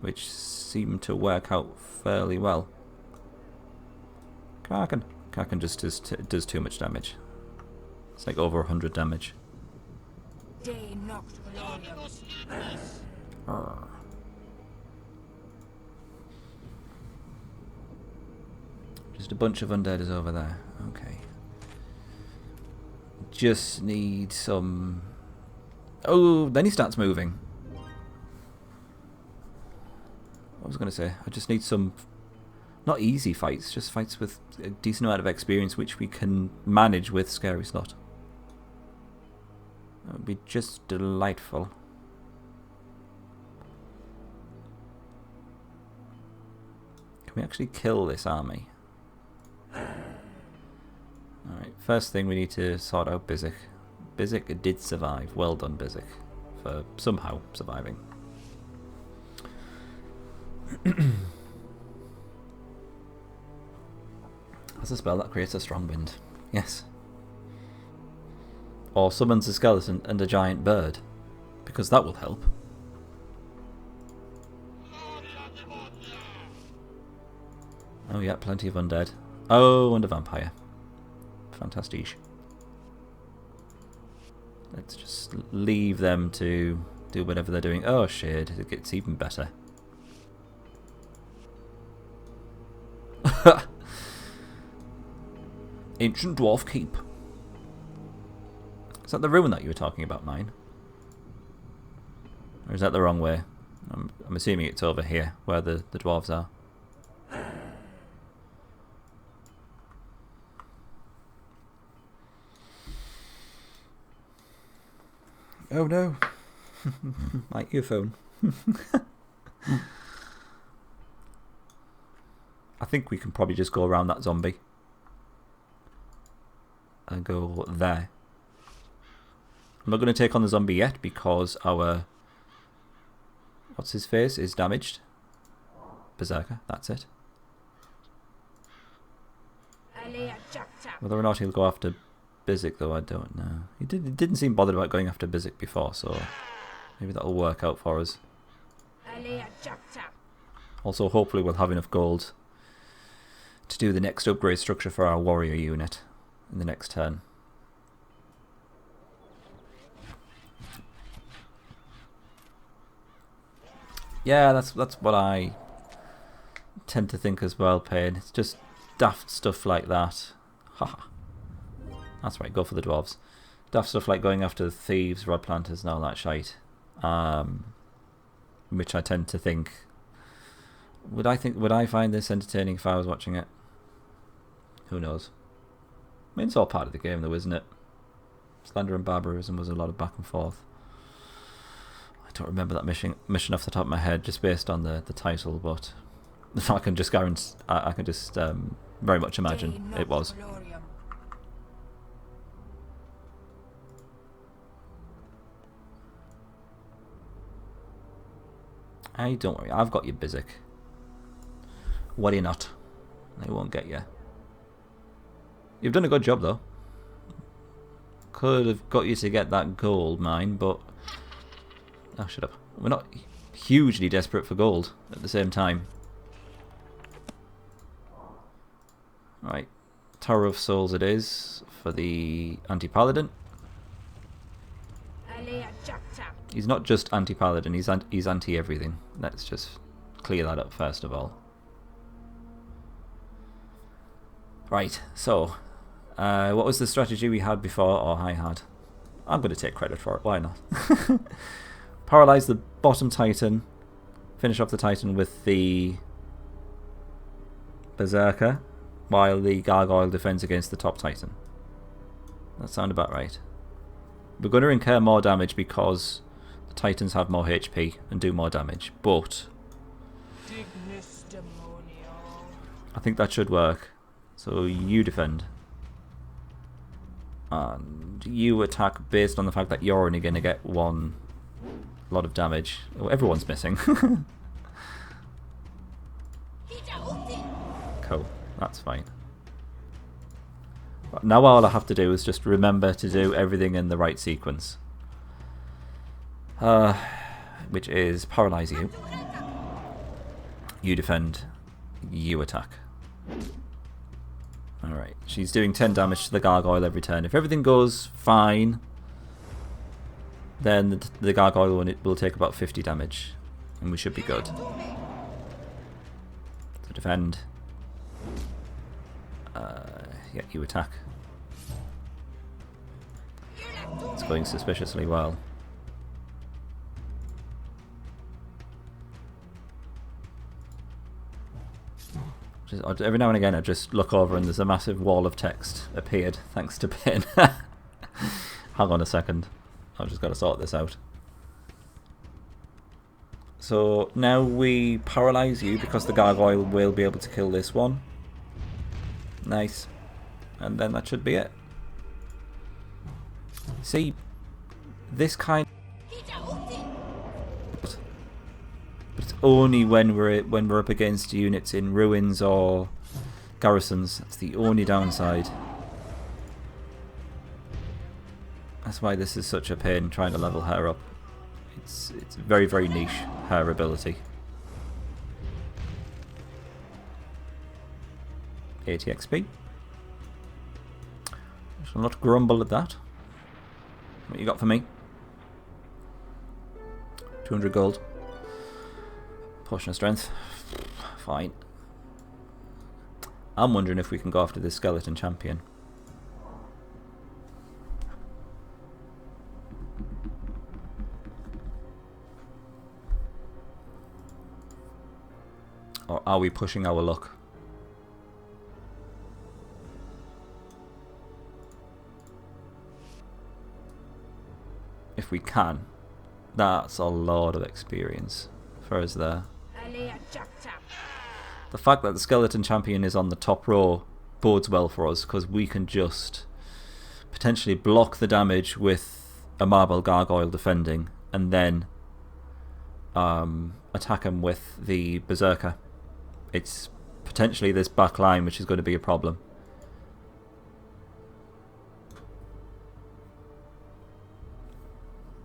which seemed to work out fairly well. Kraken just does too much damage. It's like over 100 damage.
Day noct gloriam.
Just a bunch of undead is over there. Okay. Just need some... Oh, then he starts moving. What was I going to say? I just need some... Not easy fights, just fights with a decent amount of experience which we can manage with Scary Slot. That would be just delightful. Can we actually kill this army? Alright, first thing we need to sort out Bizik. Bizik did survive. Well done, Bizik, for somehow surviving. That's a spell that creates a strong wind. Yes. Or summons a skeleton and a giant bird, because that will help. Oh yeah, plenty of undead. Oh, and a vampire. Fantastic. Let's just leave them to do whatever they're doing. Oh shit, it gets even better. Ancient Dwarf Keep. Is that the ruin that you were talking about, mine? Or is that the wrong way? I'm assuming it's over here, where the dwarves are. Oh no. My earphone. I think we can probably just go around that zombie. And go there. I'm not going to take on the zombie yet because our... What's his face is damaged. Berserker, that's it. Whether or not he'll go after Bizik though, I don't know. He didn't seem bothered about going after Bizik before, so maybe that'll work out for us. Also, hopefully we'll have enough gold to do the next upgrade structure for our warrior unit. in the next turn. Yeah, that's what I tend to think as well, Pain. It's just daft stuff like that. Haha. That's right, go for the dwarves. Daft stuff like going after the thieves, rod planters and all that shite. Which I tend to think would I find this entertaining if I was watching it? Who knows? I mean, it's all part of the game though, isn't it? Slander and barbarism was a lot of back and forth. I don't remember that mission off the top of my head, just based on the title, but I can just guarantee, I can just very much imagine it was. Hey, don't worry, I've got you, Bizik. Worry not. They won't get you. You've done a good job, though. Could have got you to get that gold mine, but... Oh, shut up. We're not hugely desperate for gold at the same time. Right. Tower of Souls it is for the anti-paladin. He's not just anti-paladin, he's anti-everything. Let's just clear that up first of all. Right, so what was the strategy we had before, or I had? I'm going to take credit for it, why not? Paralyze the bottom titan, finish off the titan with the berserker, while the gargoyle defends against the top titan. That sounds about right. We're going to incur more damage because the titans have more HP and do more damage, but I think that should work. So you defend. And you attack based on the fact that you're only going to get one lot of damage. Oh, everyone's missing. Cool, that's fine. But now all I have to do is just remember to do everything in the right sequence. Which is paralyze you. You defend. You attack. Alright, she's doing 10 damage to the gargoyle every turn. If everything goes fine, then the gargoyle will take about 50 damage. And we should be good. So defend. Yeah, you attack. It's going suspiciously well. Every now and again I just look over and there's a massive wall of text appeared thanks to Pin. Hang on a second. I've just got to sort this out. So now we paralyze you because the gargoyle will be able to kill this one. Nice. And then that should be it. See, this kind... But it's only when we're up against units in ruins or garrisons. That's the only downside. That's why this is such a pain trying to level her up. It's very, very niche, her ability. 80 XP. I shall not grumble at that. What you got for me? 200 gold. Potion of strength. Fine. I'm wondering if we can go after this skeleton champion. Or are we pushing our luck? If we can, that's a lot of experience for us there. The fact that the skeleton champion is on the top row bodes well for us because we can just potentially block the damage with a marble gargoyle defending and then attack him with the berserker. It's potentially this back line which is going to be a problem.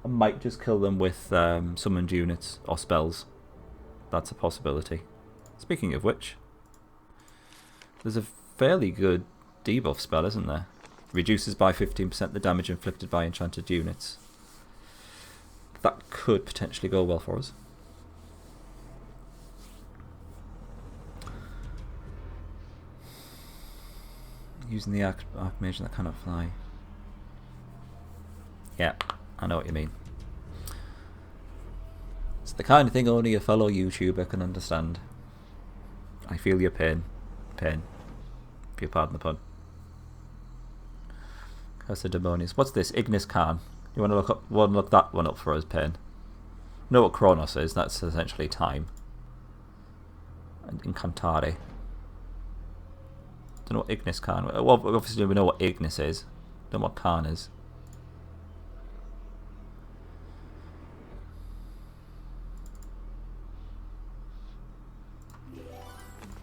I might just kill them with summoned units or spells. That's a possibility. Speaking of which, there's a fairly good debuff spell, isn't there? Reduces by 15% the damage inflicted by enchanted units. That could potentially go well for us. Using the Archmage that cannot fly. Yeah, I know what you mean. It's the kind of thing only a fellow YouTuber can understand. I feel your pain. Pain. If you pardon the pun. Curse of Demonius. What's this? Ignis Khan. You want to look that one up for us, Pain? Know what Kronos is? That's essentially time. And Incantare. Don't know what Ignis Khan. Well, obviously we know what Ignis is. Don't know what Khan is.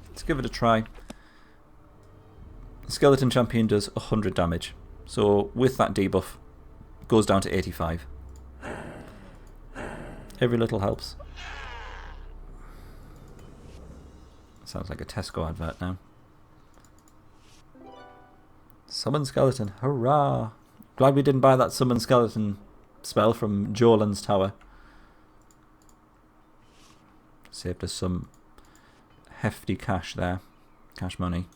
Let's give it a try. The Skeleton Champion does 100 damage. So with that debuff, goes down to 85. Every little helps. Sounds like a Tesco advert now. Summon Skeleton, hurrah! Glad we didn't buy that Summon Skeleton spell from Jolan's Tower. Saved us some hefty cash there. Cash money.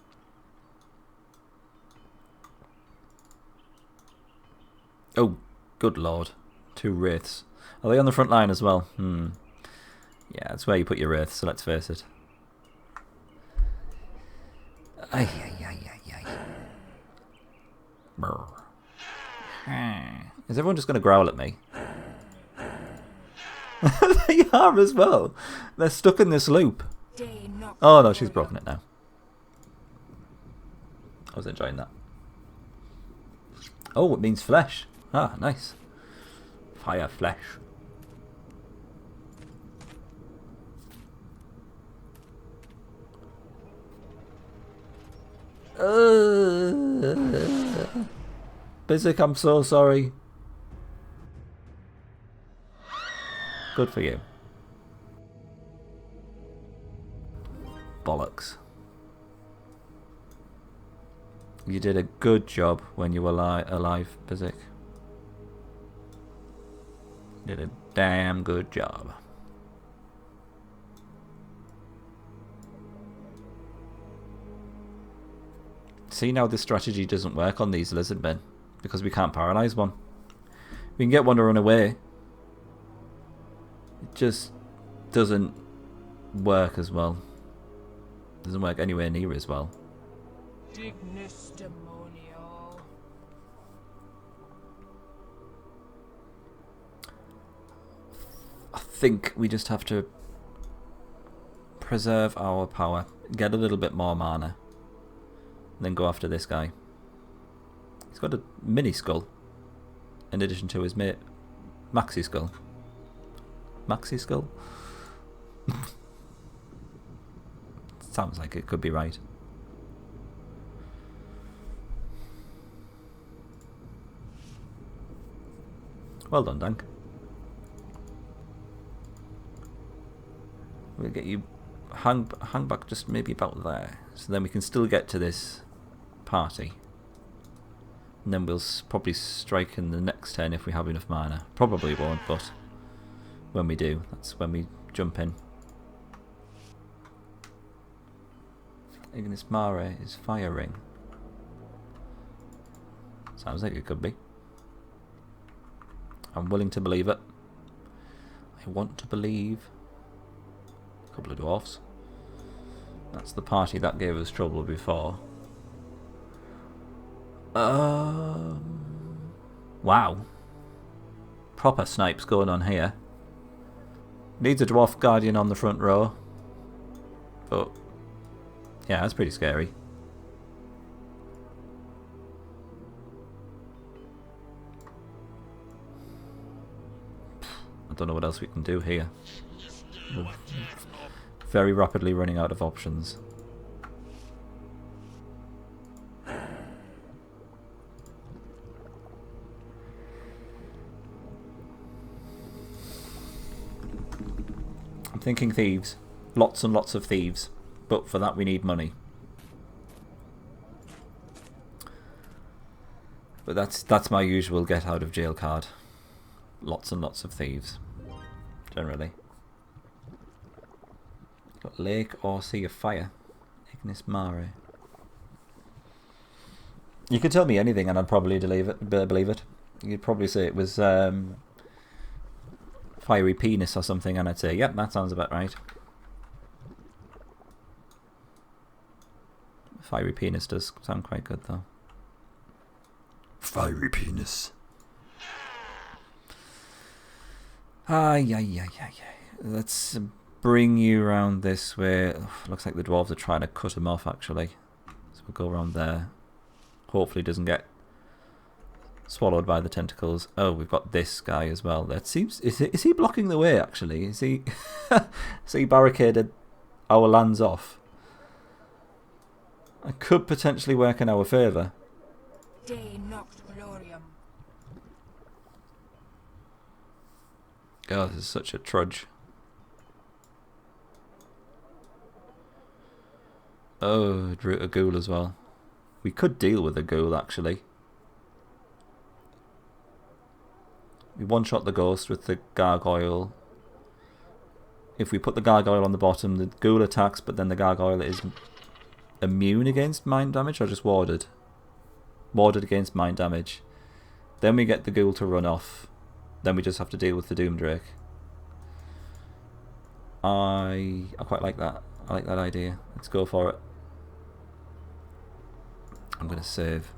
Oh, good lord. 2 Wraiths. Are they on the front line as well? Yeah, that's where you put your Wraiths, so let's face it. Ay, ay, ay, ay, ay. Brr. Is everyone just going to growl at me? They are as well. They're stuck in this loop. Oh no, she's broken it now. I was enjoying that. Oh, it means flesh. Ah, nice. Fire flesh. Bizik, I'm so sorry. Good for you. Bollocks. You did a good job when you were alive, Bizik. You did a damn good job. See, now this strategy doesn't work on these lizard men because we can't paralyze one. We can get one to run away. It just doesn't work as well. Doesn't work anywhere near as well.
Dignus Demonio.
I think we just have to preserve our power, get a little bit more mana, and then go after this guy. He's got a mini skull in addition to his mate maxi skull. Maxi skull? Sounds like it could be right. Well done, Dank. We'll get you hang back just maybe about there, so then we can still get to this party. And then we'll probably strike in the next turn if we have enough mana. Probably won't, but when we do, that's when we jump in. Ignis Mare is Fire Ring. Sounds like it could be. I'm willing to believe it. I want to believe. A couple of dwarfs. That's the party that gave us trouble before. Wow. Proper snipes going on here. Needs a dwarf guardian on the front row. But yeah, that's pretty scary. I don't know what else we can do here. We're very rapidly running out of options. I'm thinking thieves. Lots and lots of thieves. But for that we need money. But that's my usual get out of jail card. Lots and lots of thieves, generally. Got lake or sea of fire. Ignis Mare. You could tell me anything and I'd probably believe it. You'd probably say it was fiery penis or something and I'd say, yep, that sounds about right. Fiery penis does sound quite good though. Fiery penis. Let's bring you around this way. Ugh, looks like the dwarves are trying to cut him off actually. So we'll go around there. Hopefully doesn't get swallowed by the tentacles. Oh, we've got this guy as well. That seems is he blocking the way actually? Is he is he barricaded our lands off? It could potentially work in our favour.
De noct gloriam.
Oh, this is such a trudge. Oh, a ghoul as well. We could deal with a ghoul actually. We one-shot the ghost with the gargoyle. If we put the gargoyle on the bottom, the ghoul attacks, but then the gargoyle is immune against mind damage, or just warded? Warded against mind damage. Then we get the ghoul to run off. Then we just have to deal with the Doomdrake. I quite like that. I like that idea. Let's go for it. I'm going to save.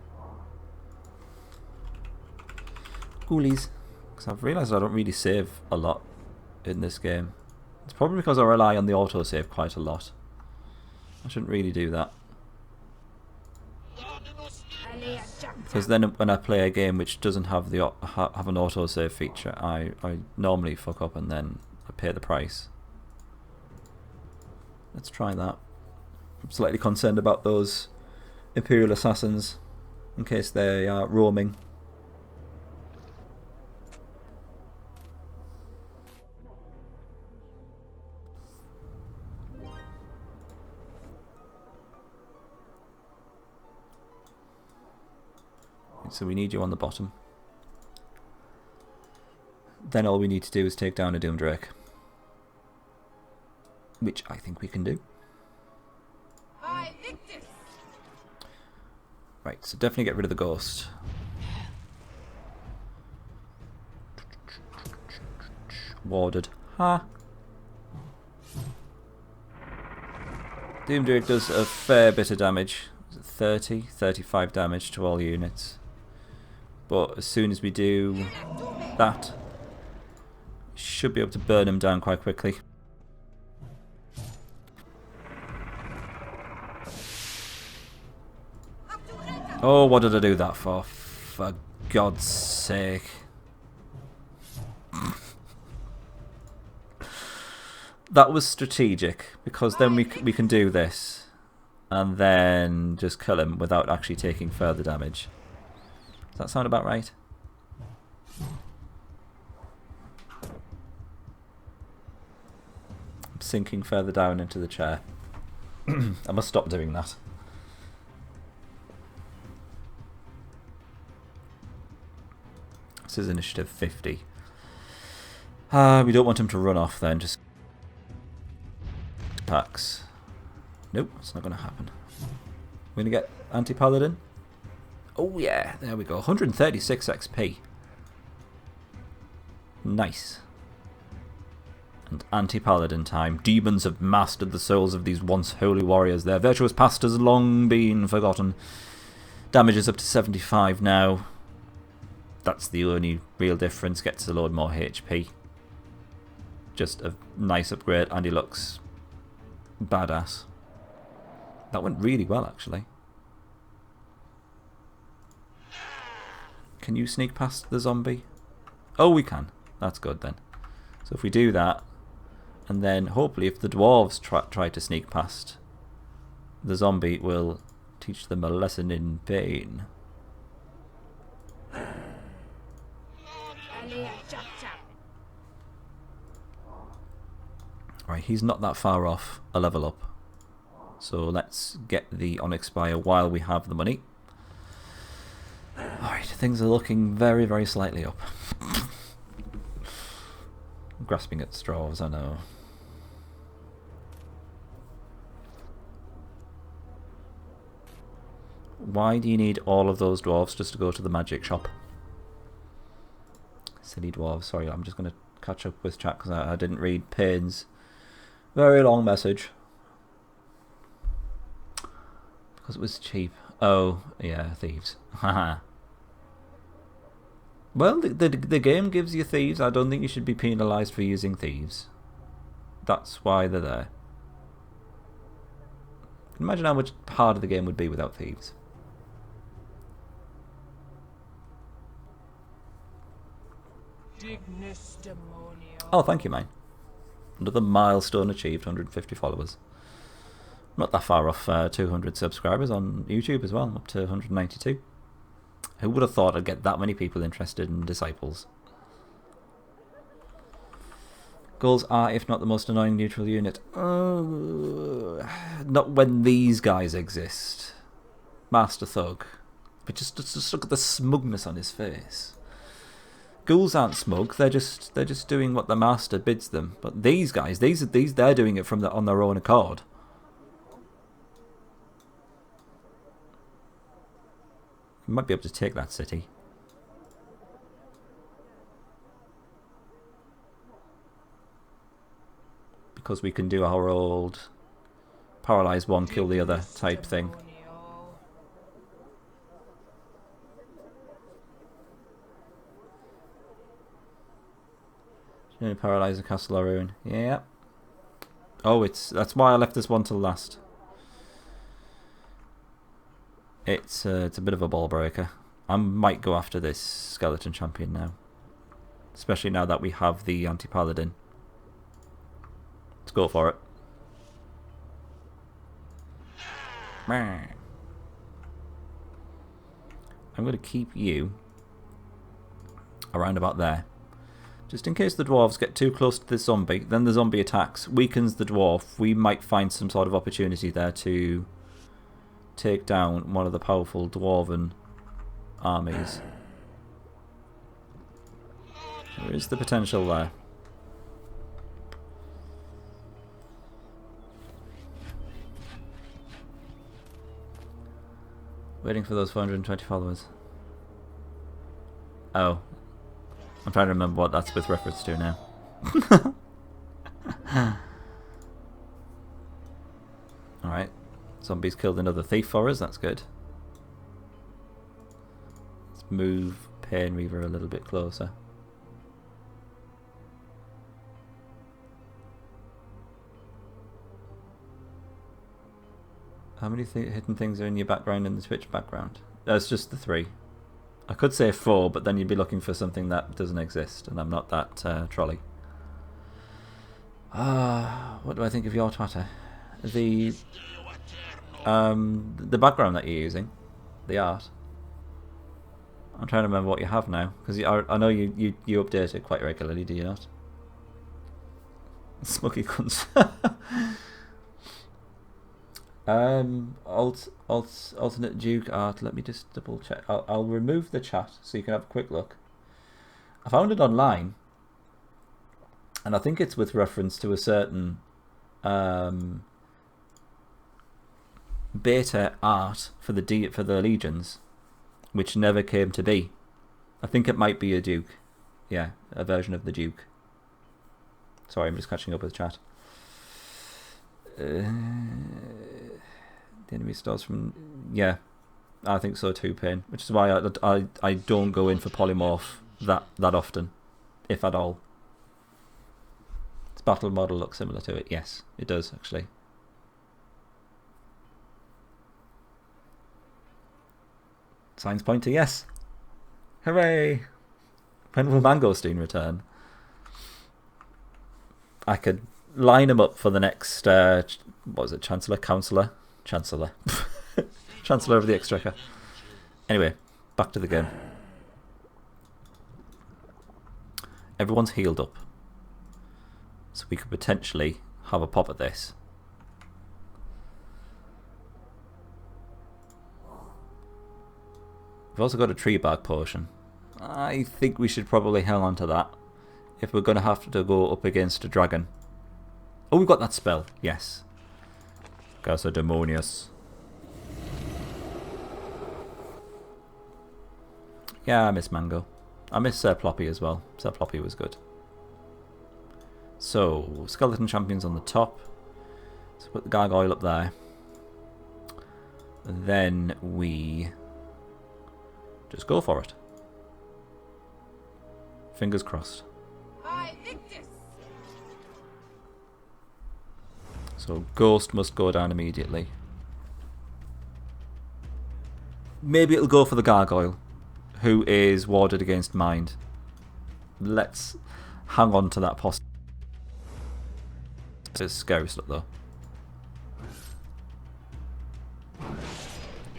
Ghoulies. Because I've realised I don't really save a lot in this game. It's probably because I rely on the autosave quite a lot. I shouldn't really do that. Because then when I play a game which doesn't have the have an autosave feature, I normally fuck up and then I pay the price. Let's try that. I'm slightly concerned about those Imperial Assassins in case they are roaming. So we need you on the bottom. Then all we need to do is take down a Doomdrake. Which I think we can do. Right, so definitely get rid of the ghost. Warded. Ha! Doomdrake does a fair bit of damage. 30, 35 damage to all units. But as soon as we do that, should be able to burn him down quite quickly. Oh, what did I do that for? For God's sake. That was strategic, because then we can do this and then just kill him without actually taking further damage. Does that sound about right? I'm sinking further down into the chair. I must stop doing that. This is initiative 50. We don't want him to run off then, just packs. Nope, it's not going to happen. We're going to get anti-paladin. Oh yeah, there we go. 136 XP. Nice. And anti-paladin time. Demons have mastered the souls of these once holy warriors. Their virtuous past has long been forgotten. Damage is up to 75 now. That's the only real difference. Gets a load more HP. Just a nice upgrade, and he looks badass. That went really well, actually. Can you sneak past the zombie? Oh, we can. That's good then. So if we do that, and then hopefully if the dwarves try to sneak past, the zombie will teach them a lesson in pain. Right, he's not that far off a level up. So let's get the Onyx Spire while we have the money. Alright. things are looking very, very slightly up. Grasping at straws, I know. Why do you need all of those dwarves just to go to the magic shop? Silly dwarves. Sorry, I'm just going to catch up with chat because I didn't read Payne's very long message. Because it was cheap. Oh, yeah, thieves. Haha. Well, the game gives you thieves. I don't think you should be penalised for using thieves. That's why they're there. Imagine how much harder the game would be without thieves. Oh, thank you, mate. Another milestone achieved, 150 followers. Not that far off 200 subscribers on YouTube as well, up to 192. Who would have thought I'd get that many people interested in Disciples? Ghouls are, if not the most annoying neutral unit. Not when these guys exist. Master Thug. But just look at the smugness on his face. Ghouls aren't smug. They're just doing what the master bids them. But these guys, they're doing it on their own accord. You might be able to take that city. Because we can do our old paralyze one, kill the other type thing. Paralyze a castle or ruin. Yeah. Oh, that's why I left this one till last. It's a bit of a ball breaker. I might go after this skeleton champion now, especially now that we have the anti-paladin. Let's go for it. I'm going to keep you around about there. Just in case the dwarves get too close to this zombie, then the zombie attacks, weakens the dwarf. We might find some sort of opportunity there to take down one of the powerful dwarven armies. There is the potential there. Waiting for those 420 followers. Oh. I'm trying to remember what that's with reference to now. Alright. Zombies killed another thief for us, that's good. Let's move Pain Reaver a little bit closer. How many hidden things are in your background in the Twitch background? It's just the 3. I could say 4, but then you'd be looking for something that doesn't exist, and I'm not that trolley. What do I think of your Twitter? The background that you're using, the art. I'm trying to remember what you have now, because I know you update it quite regularly, do you not? Smokey cunts. Alternate Duke art. Let me just double check. I'll remove the chat so you can have a quick look. I found it online, and I think it's with reference to a certain beta art for the legions, which never came to be. I think it might be a Duke. Yeah, a version of the Duke. Sorry, I'm just catching up with chat. The enemy starts from... Yeah, I think so too, Pain. Which is why I don't go in for polymorph that often, if at all. Its battle model looks similar to it. Yes, it does, actually. Signs point to yes. Hooray! When will Mangosteen return? I could line him up for the next, what was it, Chancellor? Chancellor of the Exchequer. Anyway, back to the game. Everyone's healed up, so we could potentially have a pop at this. We've also got a tree bark potion. I think we should probably hang on to that if we're going to have to go up against a dragon. Oh, we've got that spell. Yes. Casa Demonius. Yeah, I miss Mango. I miss Sir Ploppy as well. Sir Ploppy was good. So, Skeleton Champions on the top. Let's put the gargoyle up there. Then we just go for it. Fingers crossed. So Ghost must go down immediately. Maybe it'll go for the gargoyle, who is warded against Mind. Let's hang on to that possibility. It's a scary stuff though.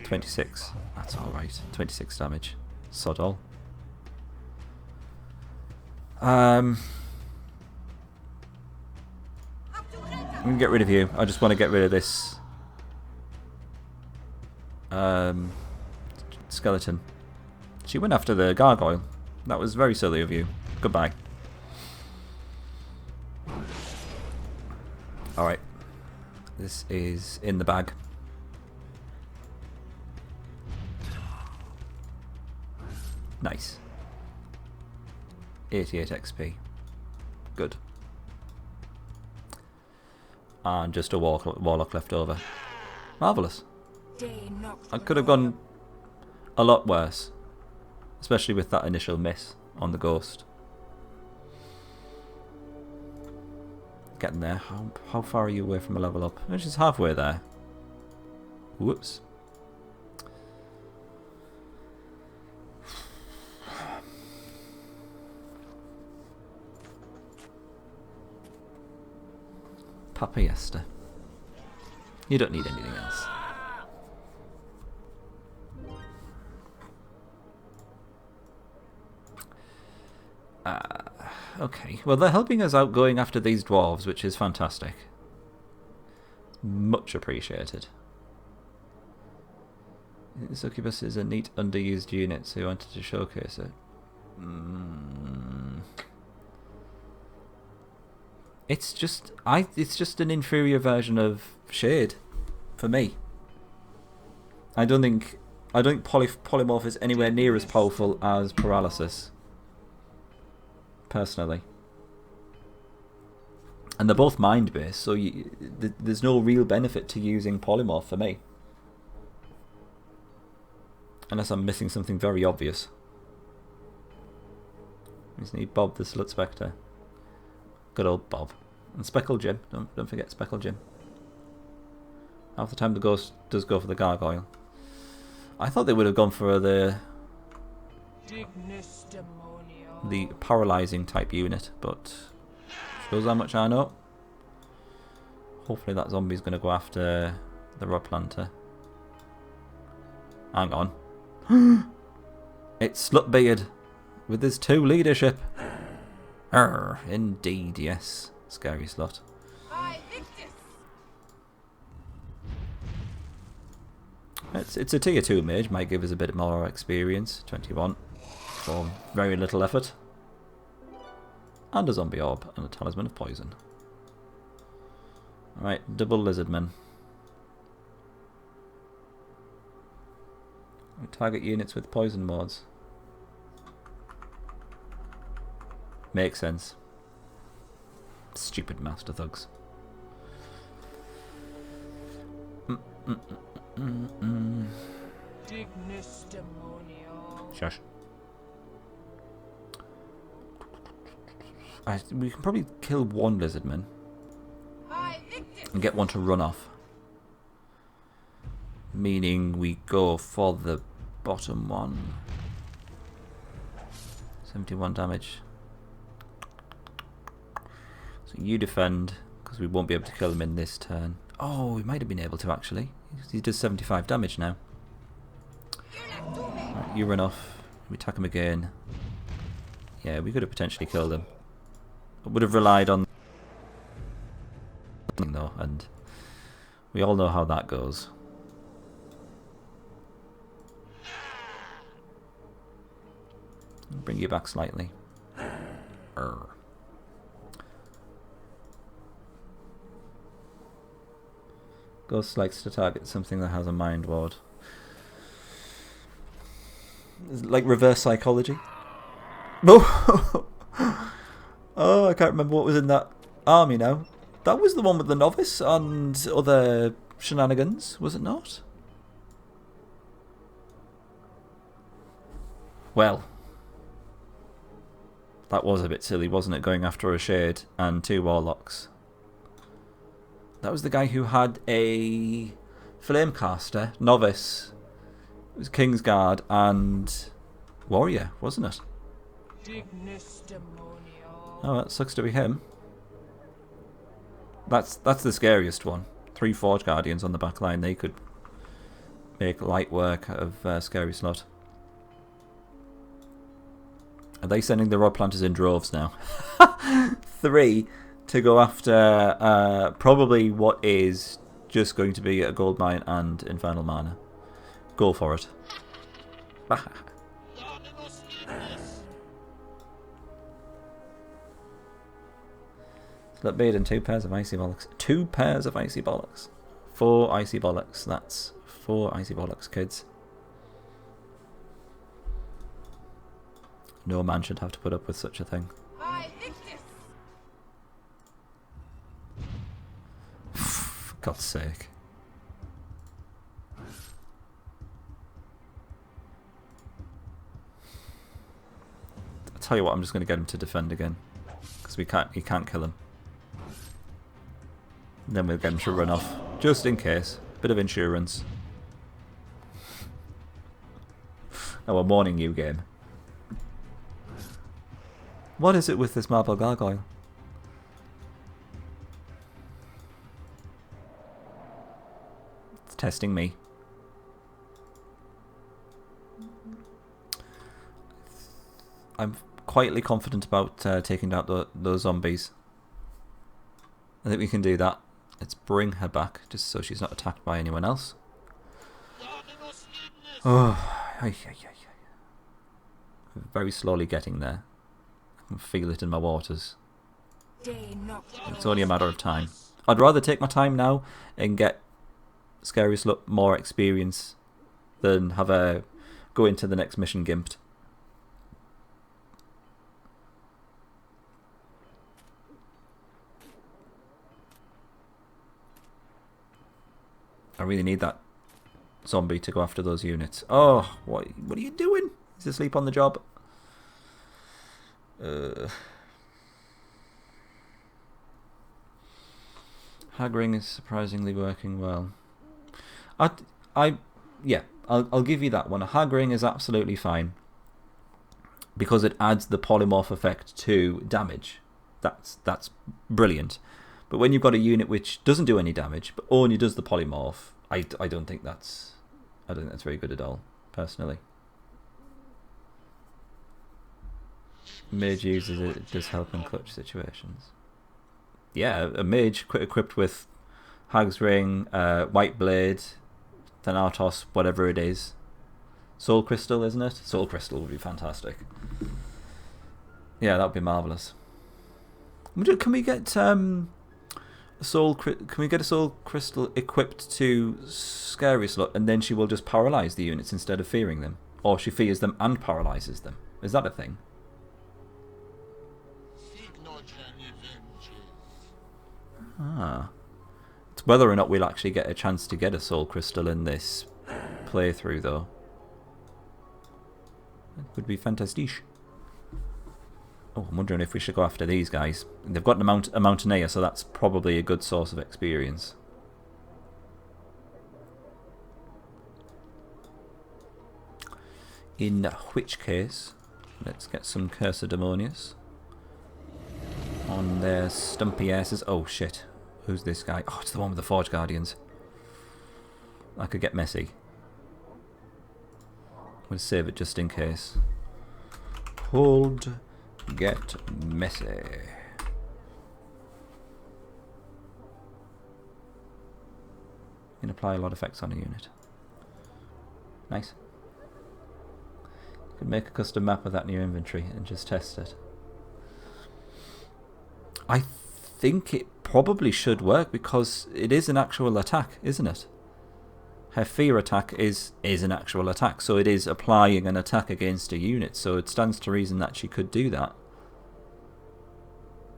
26. That's alright. 26 damage. Sod all. I'm going to get rid of you. I just want to get rid of this skeleton. She went after the gargoyle. That was very silly of you. Goodbye. Alright. This is in the bag. Nice. 88 XP. Good. And just a warlock left over. Marvellous. I could have gone a lot worse. Especially with that initial miss on the ghost. Getting there. How far are you away from a level up? Which is halfway there. Whoops. Papiesta. You don't need anything else. Okay. Well, they're helping us out going after these dwarves, which is fantastic. Much appreciated. I think the succubus is a neat underused unit, so you wanted to showcase it. It's just an inferior version of Shade for me. I don't think Polymorph is anywhere near as powerful as Paralysis. Personally. And they're both mind based, so there's no real benefit to using Polymorph for me. Unless I'm missing something very obvious. We just need Bob the Slut Spectre. Good old Bob. And Speckled Jim. Don't forget Speckled Jim. Half the time the ghost does go for the gargoyle. I thought they would have gone for the paralysing type unit, but shows how much I know. Hopefully that zombie's going to go after the Rod Planter. Hang on. It's Slutbeard with his 2 leadership. Indeed, yes. Scary slut. It's a tier 2 mage, might give us a bit more experience. 21. For very little effort. And a zombie orb and a talisman of poison. Alright, double lizardmen. We target units with poison mods. Makes sense. Stupid master thugs. Shush. We can probably kill one lizardman and get one to run off. Meaning we go for the bottom one. 71 damage. So you defend, because we won't be able to kill him in this turn. Oh, we might have been able to actually. He does 75 damage now. Right, you run off. We attack him again. Yeah, we could have potentially killed him. I would have relied on though, and we all know how that goes. bring you back slightly. Ghost likes to target something that has a mind ward. Like reverse psychology. Oh, I can't remember what was in that army now. That was the one with the novice and other shenanigans, was it not? Well, that was a bit silly, wasn't it, going after a shade and 2 warlocks. That was the guy who had a flamecaster, novice. It was Kingsguard and warrior, wasn't it? Oh, that sucks to be him. That's the scariest one. 3 Forge Guardians on the back line. They could make light work of Scary Slot. Are they sending the Rod Planters in droves now? 3 to go after probably what is just going to be a gold mine and infernal mana. Go for it. Slut Bait and 2 pairs of Icy Bollocks. 2 pairs of Icy Bollocks. 4 Icy Bollocks. That's 4 Icy Bollocks, kids. No man should have to put up with such a thing. For God's sake. I'll tell you what, I'm just going to get him to defend again. Because he can't kill him. And then we'll get him to run off. Just in case. Bit of insurance. Oh, I'm warning you, game. What is it with this marble gargoyle? It's testing me. I'm quietly confident about taking out those zombies. I think we can do that. Let's bring her back, just so she's not attacked by anyone else. Oh, very slowly getting there. I can feel it in my waters. It's only a matter of time. I'd rather take my time now and get Scary Slut more experience than have her go into the next mission gimped. I really need that zombie to go after those units. Oh, what are you doing? He's asleep on the job. Haggring is surprisingly working well. I'll give you that one. A Haggring is absolutely fine because it adds the polymorph effect to damage. That's brilliant. But when you've got a unit which doesn't do any damage but only does the polymorph, I don't think that's very good at all, personally. Mage uses it, it does help in clutch situations. Yeah, a mage equipped with Hag's Ring, White Blade, Thanatos, whatever it is. Soul Crystal, isn't it? Soul Crystal would be fantastic. Yeah, that would be marvellous. Can we get a Soul Crystal equipped to Scary Slut and then she will just paralyse the units instead of fearing them? Or she fears them and paralyses them? Is that a thing? Ah. It's whether or not we'll actually get a chance to get a Soul Crystal in this playthrough, though. It would be fantastic. Oh, I'm wondering if we should go after these guys. They've got a Mountaineer, so that's probably a good source of experience. In which case, let's get some Cursodemonius on their stumpy asses. Oh shit, who's this guy? Oh, it's the one with the Forge Guardians. I could get messy. I'm going to save it just in case. Hold, get messy. You can apply a lot of effects on a unit. Nice. could make a custom map of that in your inventory and just test it. I think it probably should work because it is an actual attack, isn't it? Her fear attack is an actual attack, so it is applying an attack against a unit, so it stands to reason that she could do that.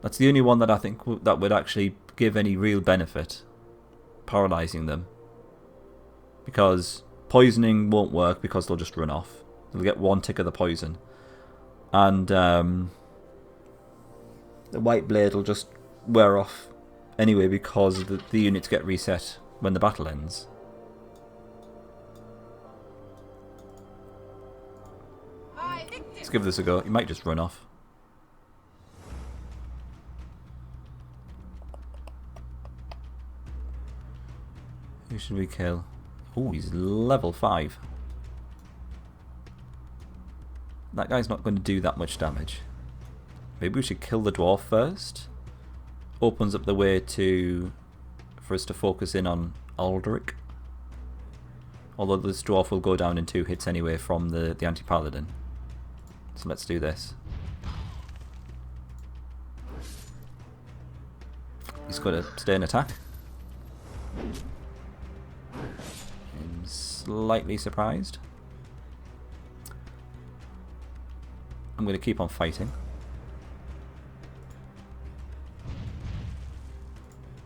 That's the only one that I think that would actually give any real benefit, paralysing them. Because poisoning won't work because they'll just run off. They'll get one tick of the poison. And the white blade will just wear off anyway because the units get reset when the battle ends. Let's give this a go. He might just run off. Who should we kill? Oh, he's level 5. That guy's not going to do that much damage. Maybe we should kill the dwarf first. Opens up the way for us to focus in on Aldrich. Although this dwarf will go down in 2 hits anyway from the anti-paladin. So let's do this. He's got to stay in attack. I'm slightly surprised. I'm going to keep on fighting.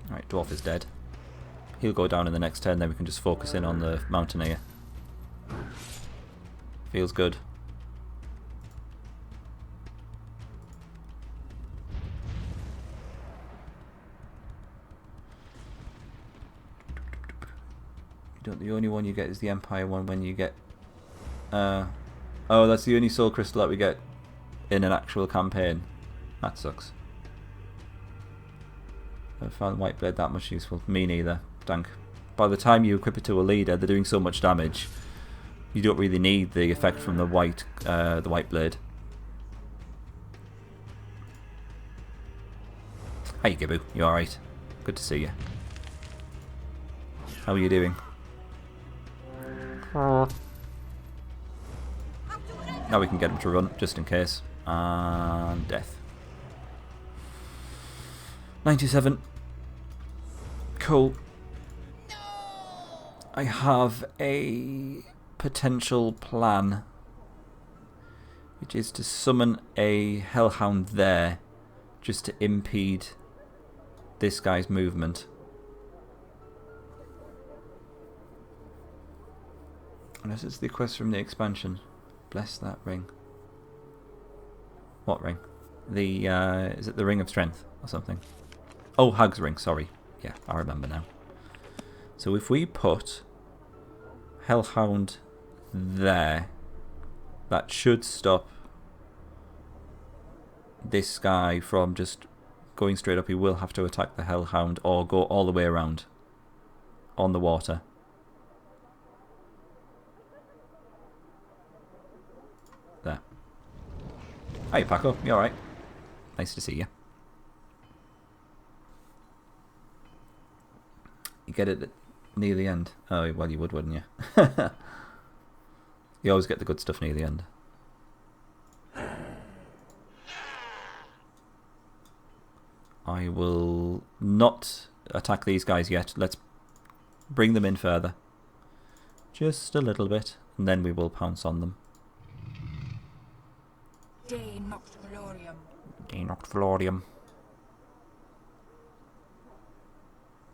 Alright, dwarf is dead. He'll go down in the next turn, then we can just focus in on the mountaineer. Feels good. The only one you get is the Empire one when you get... oh, that's the only soul crystal that we get in an actual campaign. That sucks. I found White Blade that much useful. Me neither. Dank. By the time you equip it to a leader, they're doing so much damage. You don't really need the effect from the White Blade. Hey Giboo, you alright? Good to see you. How are you doing? Now we can get him to run, just in case. And death. 97. Cool. I have a potential plan, which is to summon a hellhound there, just to impede this guy's movement. Unless it's the quest from the expansion. Bless that ring. What ring? The is it the Ring of Strength or something? Oh, Hag's ring, sorry. Yeah, I remember now. So if we put Hellhound there, that should stop this guy from just going straight up. He will have to attack the Hellhound or go all the way around on the water. There. Hey Paco, you alright? Nice to see you. You get it near the end. Oh, well you would, wouldn't you? You always get the good stuff near the end. I will not attack these guys yet. Let's bring them in further. Just a little bit, and then we will pounce on them.
De Noct Valorium.
De Noct Valorium.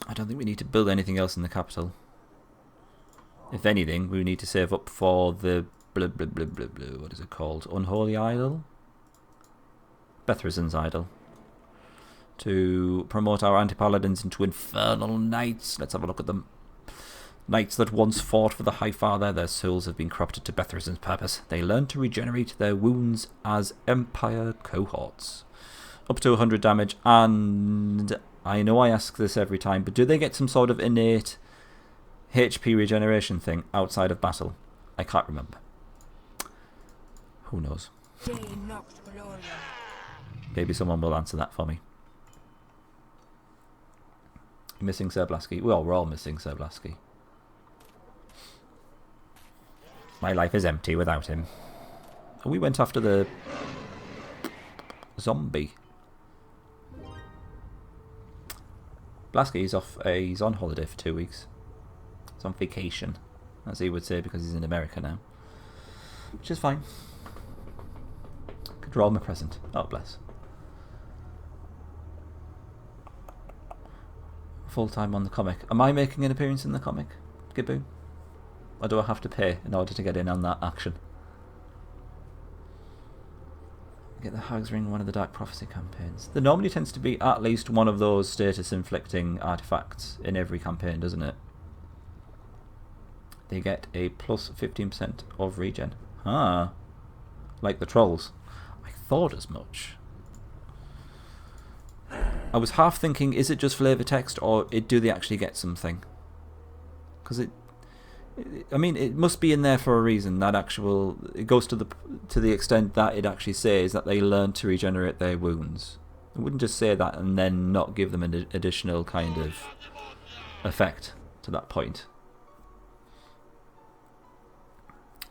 I don't think we need to build anything else in the capital. If anything, we need to save up for the what is it called? Unholy Idol? Bethrazin's Idol. To promote our anti-paladins into infernal knights. Let's have a look at them. Knights that once fought for the High Father, their souls have been corrupted to Bethrazin's purpose. They learn to regenerate their wounds as Empire cohorts. Up to 100 damage, and I know I ask this every time, but do they get some sort of innate HP regeneration thing outside of battle? I can't remember. Who knows?
De Noct Valorium.
Maybe someone will answer that for me. Missing Sir Blasky. Well, we're all missing Sir Blasky.
My life is empty without him.
we went after the zombie. Blasky's off. He's on holiday for 2 weeks. He's on vacation, as he would say, because he's in America now, which is fine. Could draw him a present. Oh bless. Full time on the comic. Am I making an appearance in the comic, Giboo? Or do I have to pay in order to get in on that action? Get the Hag's Ring, one of the Dark Prophecy campaigns. There normally tends to be at least one of those status-inflicting artifacts in every campaign, doesn't it? They get a plus 15% of regen. Ah, like the trolls. I thought as much. I was half thinking, is it just flavor text, or do they actually get something? Because I mean, it must be in there for a reason. That it goes to the extent that it actually says that they learn to regenerate their wounds. It wouldn't just say that and then not give them an additional kind of effect to that point.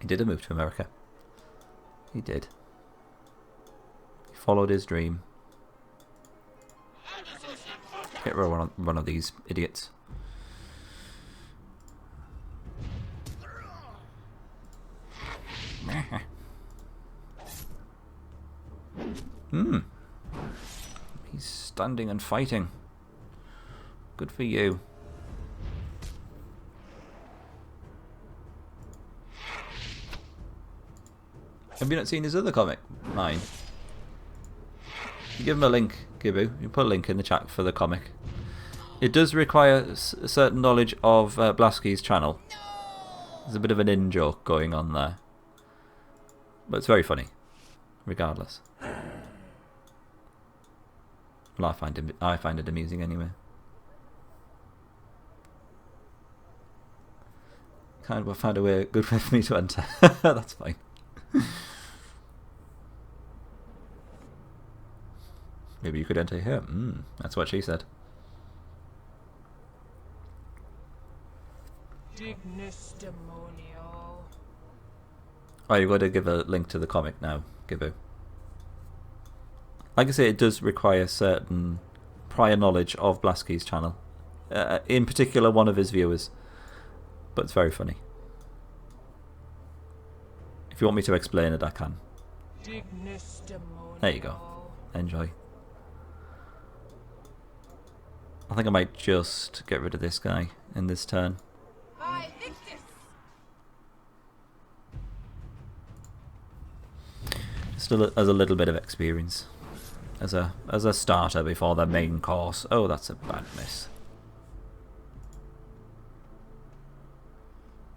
He did a move to America. He did. He followed his dream. Hit one of these idiots. He's standing and fighting. Good for you. Have you not seen his other comic? Mine. You give him a link, Giboo. You put a link in the chat for the comic. It does require a certain knowledge of Blasky's channel. There's a bit of an in-joke going on there. But it's very funny, regardless. Well, I find it amusing anyway. Kind of found a good way for me to enter. That's fine. Maybe you could enter here. That's what she said.
Dignus demonio.
Oh, you've got to give a link to the comic now, Giboo. Like I say, it does require certain prior knowledge of Blasky's channel. In particular, one of his viewers. But it's very funny. If you want me to explain it, I can.
Dignus demonio.
There you go. Enjoy. I think I might just get rid of this guy in this turn.
Hi, Victus.
Just as a little bit of experience. As a starter before the main course. Oh, that's a bad miss.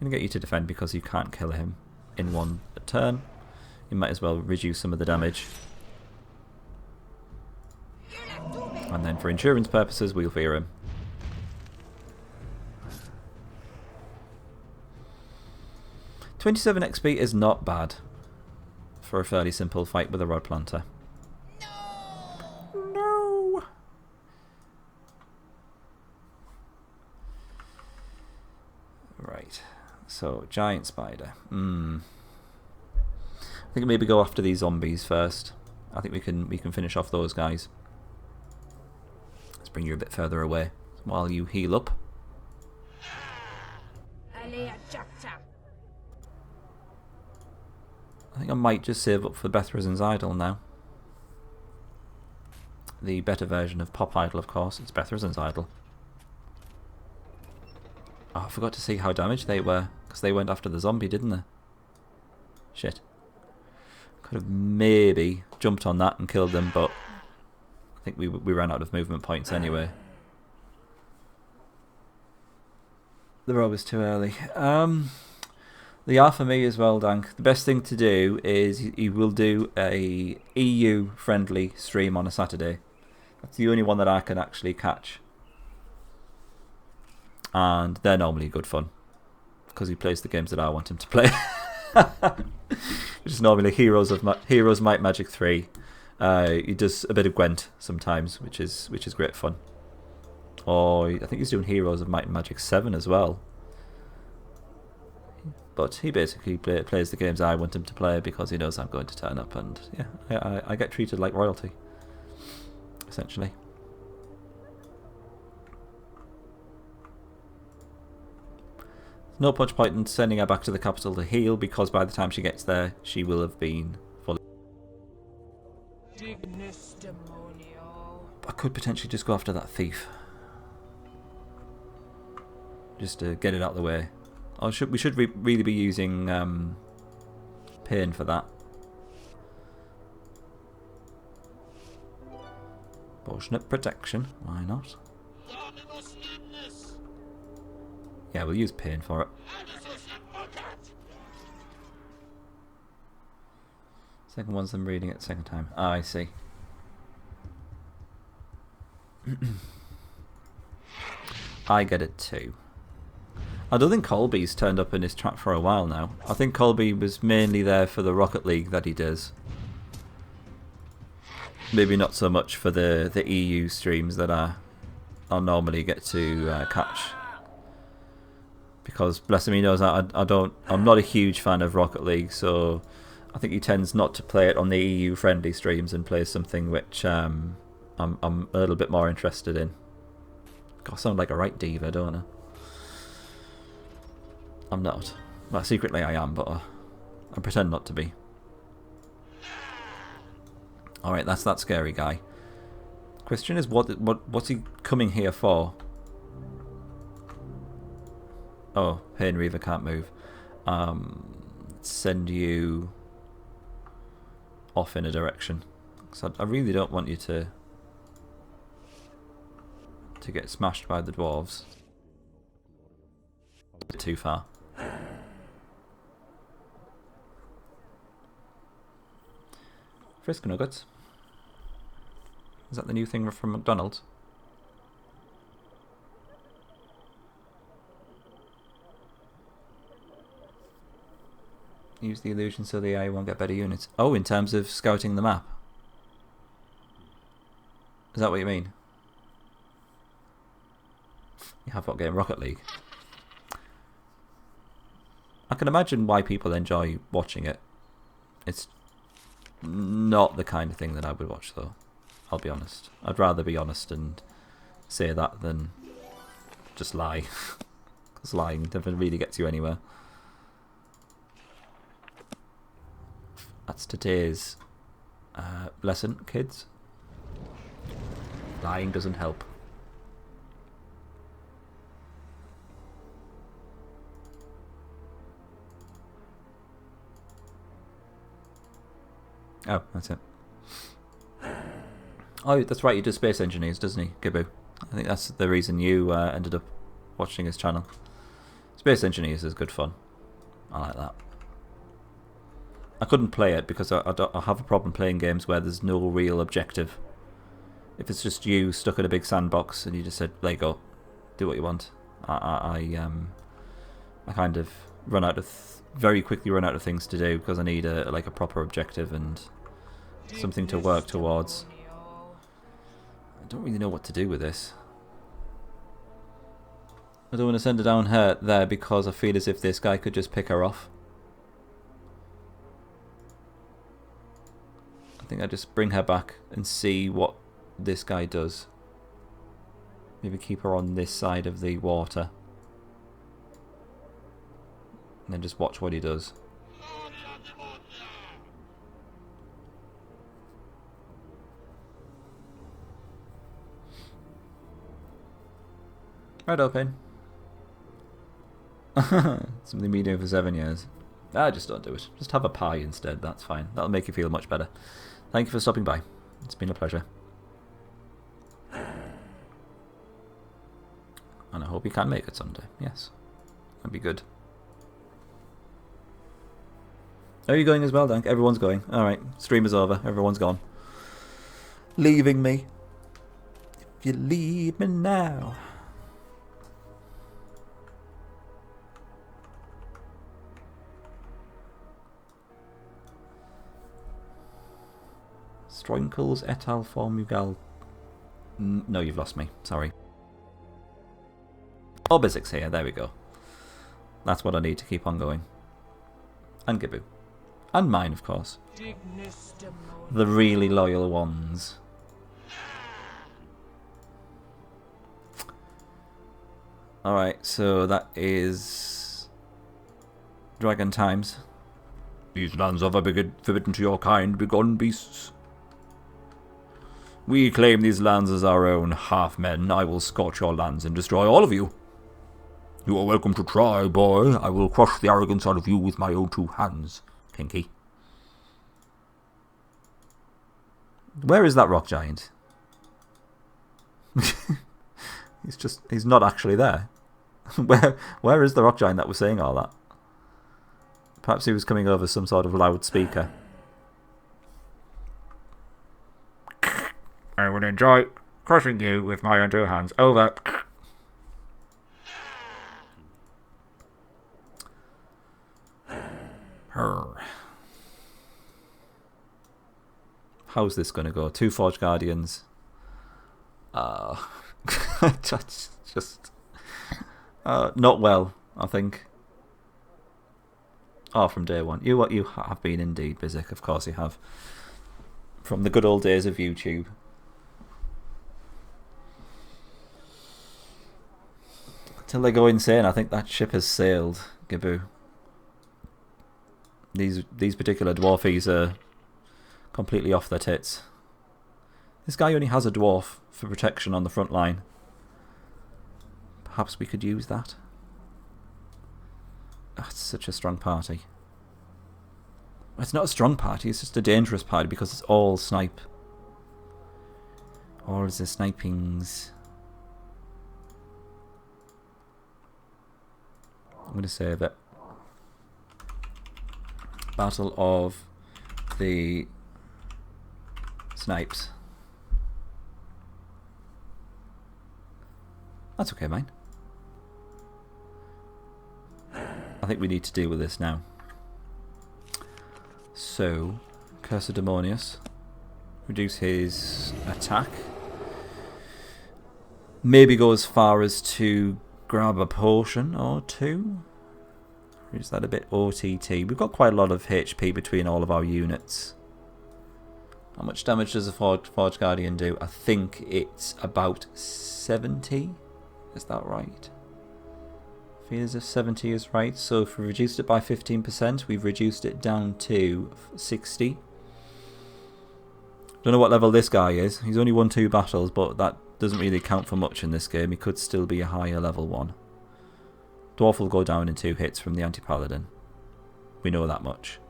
I'm going to get you to defend because you can't kill him in one turn. You might as well reduce some of the damage. And then for insurance purposes, we'll fear him. $27 XP is not bad for a fairly simple fight with a Rod Planter. No! Right. So, giant spider. I think maybe go after these zombies first. I think we can finish off those guys. Let's bring you a bit further away while you heal up. I think I might just save up for Bethrazin's Idol now. The better version of Pop Idol, of course. It's Bethrazin's Idol. Oh, I forgot to see how damaged they were, because they went after the zombie, didn't they? Shit. Could have maybe jumped on that and killed them, but I think we ran out of movement points anyway. They're always too early. They are for me as well, Dank. The best thing to do is you will do a EU-friendly stream on a Saturday. That's the only one that I can actually catch. And they're normally good fun. Because he plays the games that I want him to play. Which is normally Heroes Might Magic 3. He does a bit of Gwent sometimes, which is great fun. Or I think he's doing Heroes of Might and Magic 7 as well. But he basically plays the games I want him to play because he knows I'm going to turn up, and yeah, I get treated like royalty, essentially. No much point in sending her back to the capital to heal, because by the time she gets there, she will have been fully... I could potentially just go after that thief. Just to get it out of the way. Oh, we should really be using pain for that. Proportionate protection, why not? Yeah, we'll use pain for it. Second one's them reading it second time. Ah, I see. I get it too. I don't think Colby's turned up in his trap for a while now. I think Colby was mainly there for the Rocket League that he does. Maybe not so much for the EU streams that I'll normally get to catch. Because bless him, he knows I'm not a huge fan of Rocket League, so I think he tends not to play it on the EU friendly streams and plays something which I'm a little bit more interested in. God, I sound like a right diva, don't I? I'm not. Well, secretly I am, but I pretend not to be. Alright, that's that scary guy. Question is, what's he coming here for? Oh, Pain Reaver can't move. Send you off in a direction. So I really don't want you to get smashed by the dwarves. Too far. Frisk Nuggets. Is that the new thing from McDonald's? Use the illusion so the AI won't get better units. Oh, in terms of scouting the map. Is that what you mean? You have what game? Rocket League. I can imagine why people enjoy watching it. It's not the kind of thing that I would watch, though. I'll be honest. I'd rather be honest and say that than just lie. Because lying never really gets you anywhere. That's today's lesson, kids. Lying doesn't help. Oh, that's it. Oh, that's right, he does Space Engineers, doesn't he, Gibbo? I think that's the reason you ended up watching his channel. Space Engineers is good fun. I like that. I couldn't play it because I have a problem playing games where there's no real objective. If it's just you stuck in a big sandbox and you just said, there you go, do what you want. I kind of run out of very quickly run out of things to do because I need a proper objective and something to work towards. I don't really know what to do with this. I don't want to send her down there because I feel as if this guy could just pick her off. I think I just bring her back and see what this guy does. Maybe keep her on this side of the water. And then just watch what he does. Right open. Something been doing for 7 years. Just don't do it. Just have a pie instead, that's fine. That'll make you feel much better. Thank you for stopping by. It's been a pleasure. And I hope you can make it someday. Yes. That'd be good. Are you going as well, Dank? Everyone's going. Alright, stream is over. Everyone's gone. Leaving me. If you leave me now. Stroinkles et al. Formugal. No, you've lost me. Sorry. Orbisic's here. There we go. That's what I need to keep on going. And Giboo. And mine, of course.
Dignus demoniae.
The really loyal ones. Alright, so that is Dragon Times. These lands are forbidden to your kind, begone beasts. We claim these lands as our own. Half men, I will scorch your lands and destroy all of you. You are welcome to try, boy. I will crush the arrogance out of you with my own 2 hands. Kinky. Where is that rock giant? He's not actually there. Where is the rock giant that was saying all that? Perhaps he was coming over some sort of loudspeaker.
I will enjoy crushing you with my own 2 hands. Over.
How's this going to go? 2 Forge Guardians. Just not well, I think. Oh, from day one. You have been indeed, Bizik. Of course you have. From the good old days of YouTube. Till they go insane, I think that ship has sailed, Giboo. These particular dwarfies are completely off their tits. This guy only has a dwarf for protection on the front line. Perhaps we could use that. That's such a strong party. It's not a strong party, it's just a dangerous party because it's all snipe. All the snipings. I'm going to save it. Battle of the Snipes. That's okay, mate. I think we need to deal with this now. So, Curse of Demonius. Reduce his attack. Maybe go as far as to grab a potion or 2. Or is that a bit OTT? We've got quite a lot of HP between all of our units. How much damage does a Forge Guardian do? I think it's about 70. Is that right? I feel as if 70 is right. So if we reduced it by 15%, we've reduced it down to 60. Don't know what level this guy is. He's only won 2 battles, but that doesn't really count for much in this game. He could still be a higher level one. Dwarf will go down in 2 hits from the anti-paladin. We know that much.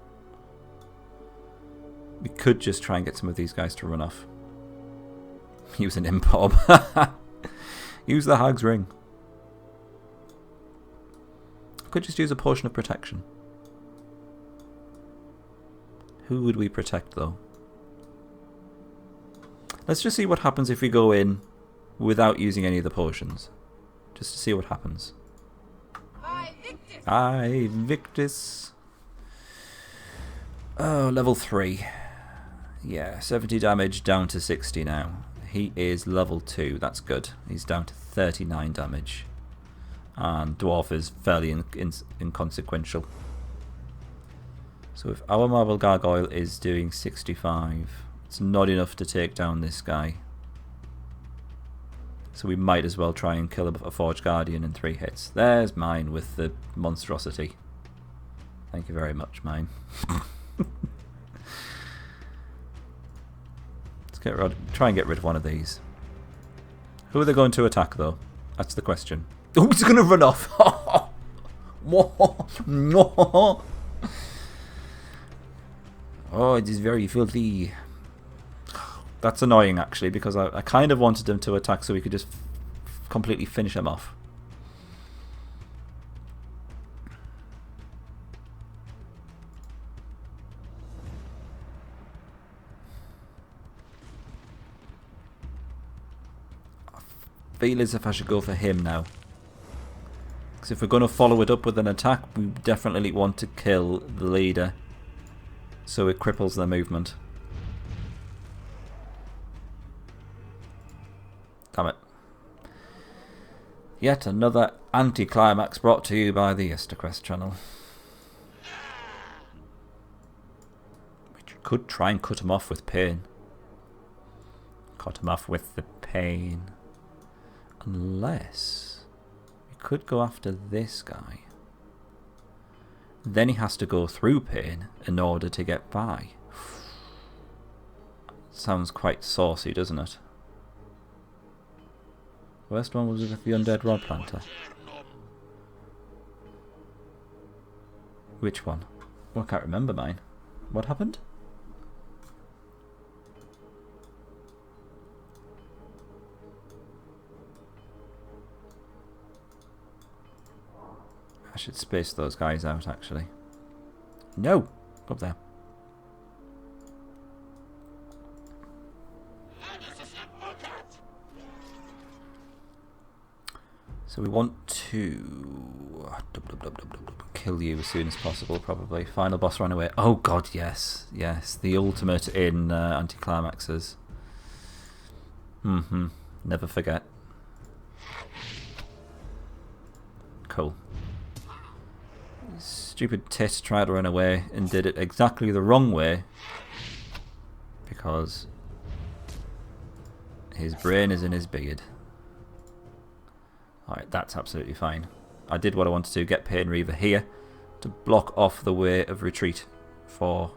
We could just try and get some of these guys to run off. Use an impob. Use the Hag's Ring. Could just use a potion of protection. Who would we protect though? Let's just see what happens if we go in without using any of the potions. Just to see what happens. Aye, Victus. Oh, level 3. Yeah, 70 damage down to 60 now. He is level 2. That's good. He's down to 39 damage. And Dwarf is fairly inconsequential. So if our Marble Gargoyle is doing 65, it's not enough to take down this guy. So we might as well try and kill a Forge Guardian in 3 hits. There's mine with the monstrosity. Thank you very much, mine. Let's try and get rid of one of these. Who are they going to attack, though? That's the question. Oh, he's going to run off! No! Oh, it is very filthy. That's annoying, actually, because I kind of wanted him to attack so we could just completely finish him off. I feel as if I should go for him now. Because if we're going to follow it up with an attack, we definitely want to kill the leader. So it cripples their movement. Damn it. Yet another anticlimax brought to you by the Esterquest channel. Could try and cut him off with pain. Cut him off with the pain. Unless we could go after this guy. Then he has to go through pain in order to get by. Sounds quite saucy, doesn't it? Worst one was with the Undead Rod Planter. Which one? Well, I can't remember mine. What happened? I should space those guys out, actually. No! Up there. So we want to kill you as soon as possible, probably. Final boss run away. Oh god, yes. Yes, the ultimate in anticlimaxes. Never forget. Cool. Stupid tit tried to run away and did it exactly the wrong way. Because his brain is in his beard. Alright, that's absolutely fine. I did what I wanted to, get Pain Reaver here to block off the way of retreat for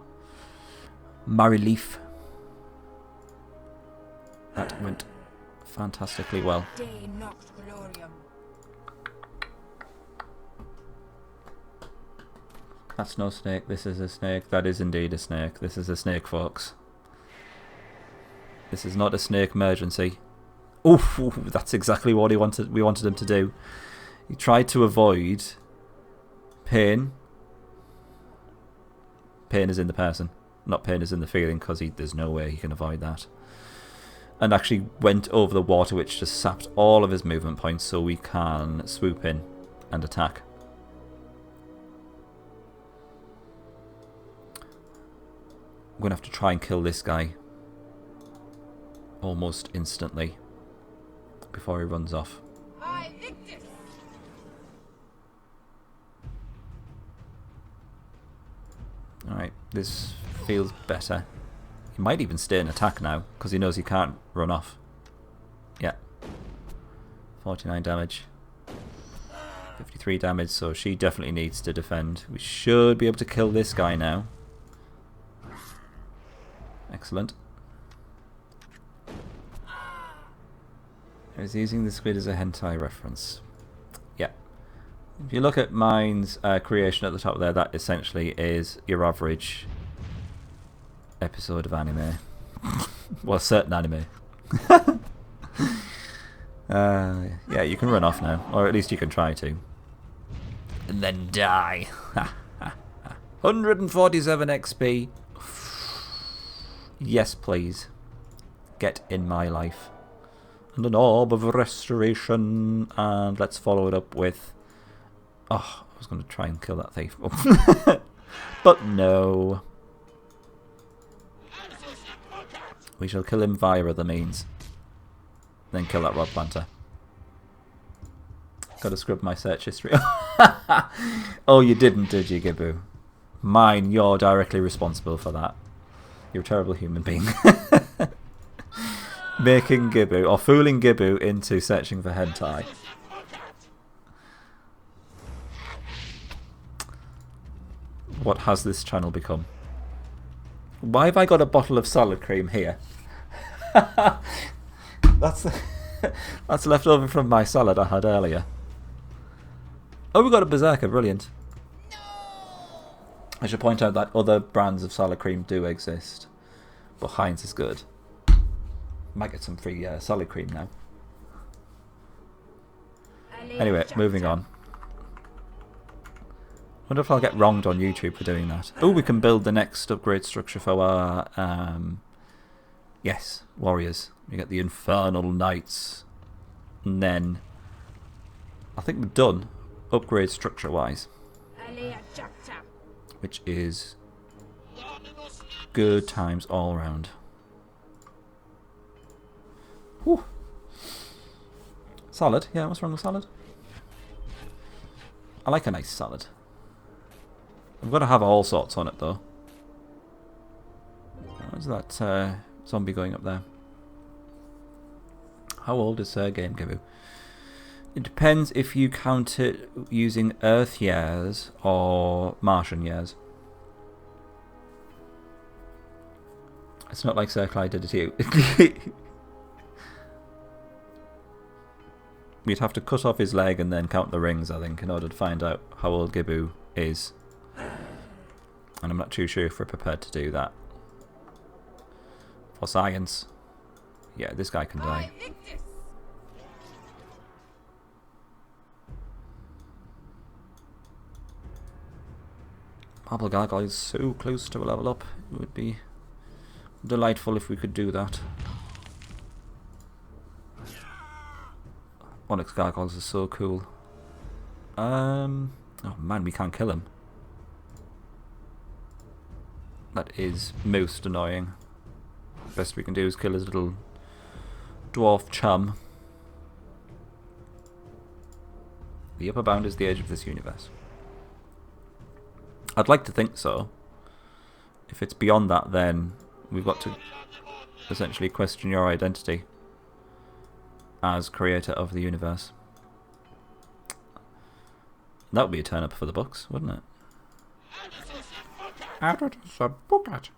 Marileaf. That went fantastically well. That's no snake, this is a snake. That is indeed a snake. This is a snake, folks. This is not a snake emergency. Oof, that's exactly what we wanted him to do. He tried to avoid pain. Pain is in the person, not pain is in the feeling, because there's no way he can avoid that. And actually went over the water, which just sapped all of his movement points, so we can swoop in and attack. I'm going to have to try and kill this guy almost instantly before he runs off. Alright, this feels better. He might even stay in attack now, because he knows he can't run off. Yeah. 49 damage. 53 damage, so she definitely needs to defend. We should be able to kill this guy now. Excellent. I was using the squid as a hentai reference. Yeah. If you look at mine's creation at the top there, that essentially is your average episode of anime. Well, certain anime. Yeah, you can run off now. Or at least you can try to. And then die. 147 XP. Yes, please. Get in my life. And an orb of restoration. And let's follow it up with... Oh, I was going to try and kill that thief. But no. We shall kill him via other means. Then kill that Rod Planter. Gotta scrub my search history. Oh, you didn't, did you, Gibbu? Mine, you're directly responsible for that. You're a terrible human being. Making Gibbu, or fooling Gibbu into searching for hentai. What has this channel become? Why have I got a bottle of salad cream here? That's left over from my salad I had earlier. Oh, we got a Berserker, brilliant. I should point out that other brands of salad cream do exist, but Heinz is good. Might get some free salad cream now. Anyway, moving on. Wonder if I'll get wronged on YouTube for doing that. Oh, we can build the next upgrade structure for our yes, warriors. We get the Infernal Knights, and then I think we're done upgrade structure wise, which is good times all round. Whew. Salad? Yeah, what's wrong with salad? I like a nice salad. I've got to have all sorts on it though. How's that zombie going up there? How old is Game Gibu? It depends if you count it using Earth years or Martian years. It's not like Sir Clyde did it to you. We'd have to cut off his leg and then count the rings, I think, in order to find out how old Gibu is. And I'm not too sure if we're prepared to do that. For science. Yeah, this guy can die. Marble Gargoyle is so close to a level up. It would be delightful if we could do that. Onyx Gargoyles are so cool. Oh man, we can't kill him. That is most annoying. Best we can do is kill his little dwarf chum. The upper bound is the edge of this universe. I'd like to think so. If it's beyond that, then we've got to essentially question your identity as creator of the universe. That would be a turn up for the books, wouldn't it?
Added as a bucket.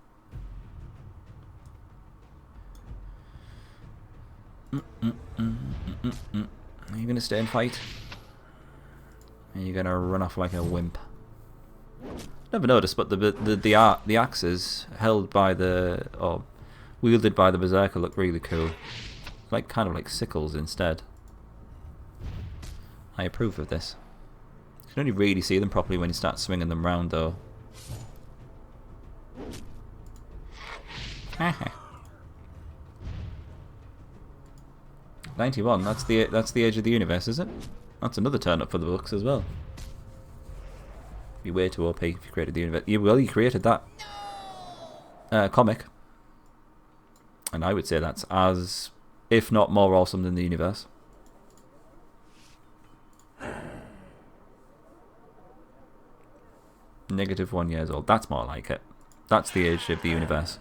Are you going to stay and fight? Are you going to run off like a wimp? Never noticed, but the axes held by the or wielded by the berserker look really cool. Like kind of like sickles instead. I approve of this. You can only really see them properly when you start swinging them round, though. 91. That's the edge of the universe, is it? That's another turn up for the books as well. Be way too OP if you created the universe. You created that comic, and I would say that's as, if not more awesome than the universe. -1 years old. That's more like it. That's the age of the universe.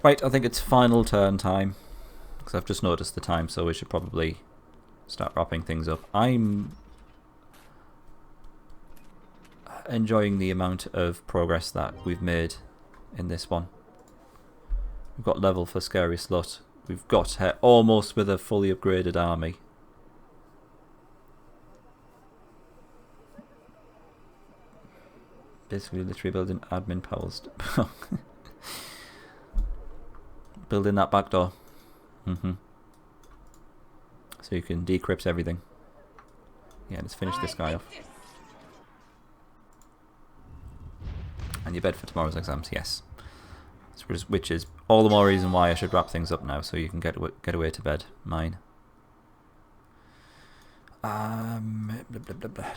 Right, I think it's final turn time. Because I've just noticed the time, so we should probably start wrapping things up. I'm enjoying the amount of progress that we've made in this one. We've got level for Scary Slut. We've got her almost with a fully upgraded army. Basically, literally building admin powers. Building that back door. So you can decrypt everything. Yeah, let's finish this guy off. And your bed for tomorrow's exams, yes. Which is all the more reason why I should wrap things up now, so you can get away to bed. Mine.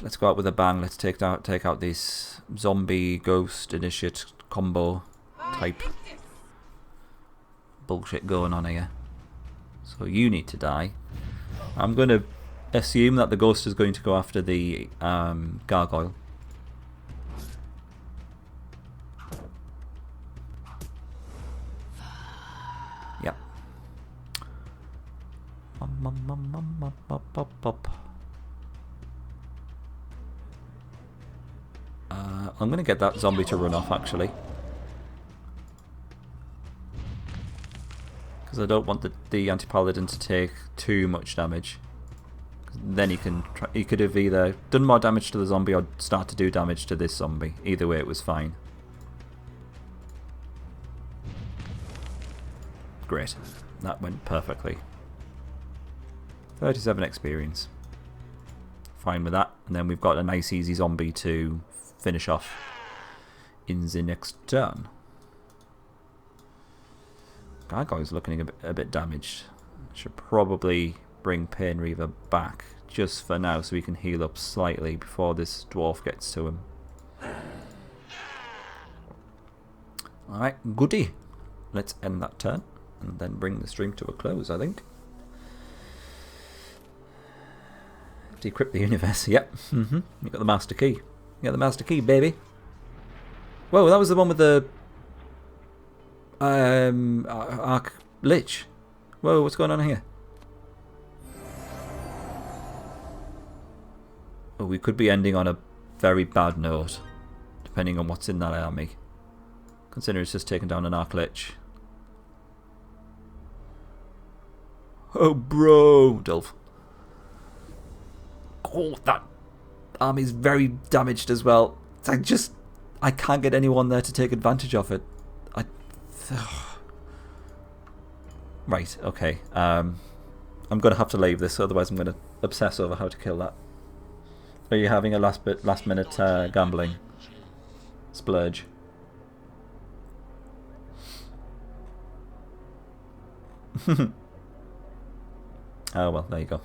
Let's go out with a bang. Let's take out this zombie ghost initiate combo type bullshit going on here. So you need to die. I'm going to assume that the ghost is going to go after the gargoyle. Yep. I'm going to get that zombie to run off, actually. Because I don't want the anti-paladin to take too much damage. Then he could have either done more damage to the zombie or start to do damage to this zombie. Either way, it was fine. Great. That went perfectly. 37 experience. Fine with that. And then we've got a nice easy zombie to finish off in the next turn. Gargoyle's looking a bit damaged. Should probably bring Pain Reaver back just for now so we can heal up slightly before this dwarf gets to him. Alright, goody. Let's end that turn and then bring the stream to a close, I think. Decrypt the universe, yep. You got the master key. You got the master key, baby. Whoa, that was the one with the Arc Lich. Whoa, what's going on here? Oh, we could be ending on a very bad note, depending on what's in that army. Consider it's just taken down an Arc Lich. Oh, bro, Dolph. Oh, that army's very damaged as well. I can't get anyone there to take advantage of it. Right, okay. I'm going to have to leave this, otherwise I'm going to obsess over how to kill that. Are you having a last minute gambling splurge? Oh well, there you go.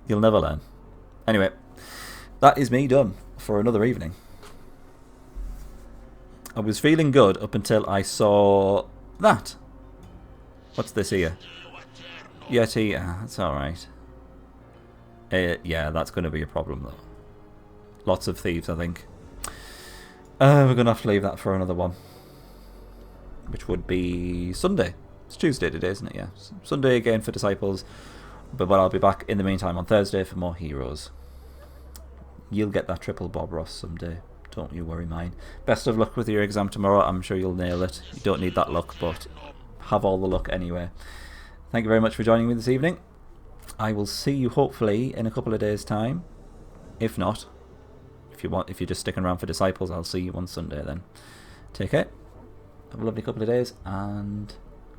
You'll never learn. Anyway, that is me done for another evening. I was feeling good up until I saw that. What's this here? Yeti. That's alright. Yeah, that's going to be a problem though. Lots of thieves, I think. We're going to have to leave that for another one. Which would be Sunday. It's Tuesday today, isn't it? Yeah. Sunday again for Disciples. But I'll be back in the meantime on Thursday for more Heroes. You'll get that triple Bob Ross someday. Don't you worry, mine. Best of luck with your exam tomorrow. I'm sure you'll nail it. You don't need that luck, but have all the luck anyway. Thank you very much for joining me this evening. I will see you hopefully in a couple of days' time. If not, if you're just sticking around for Disciples, I'll see you on Sunday then. Take care. Have a lovely couple of days and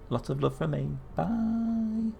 lots of love from me. Bye.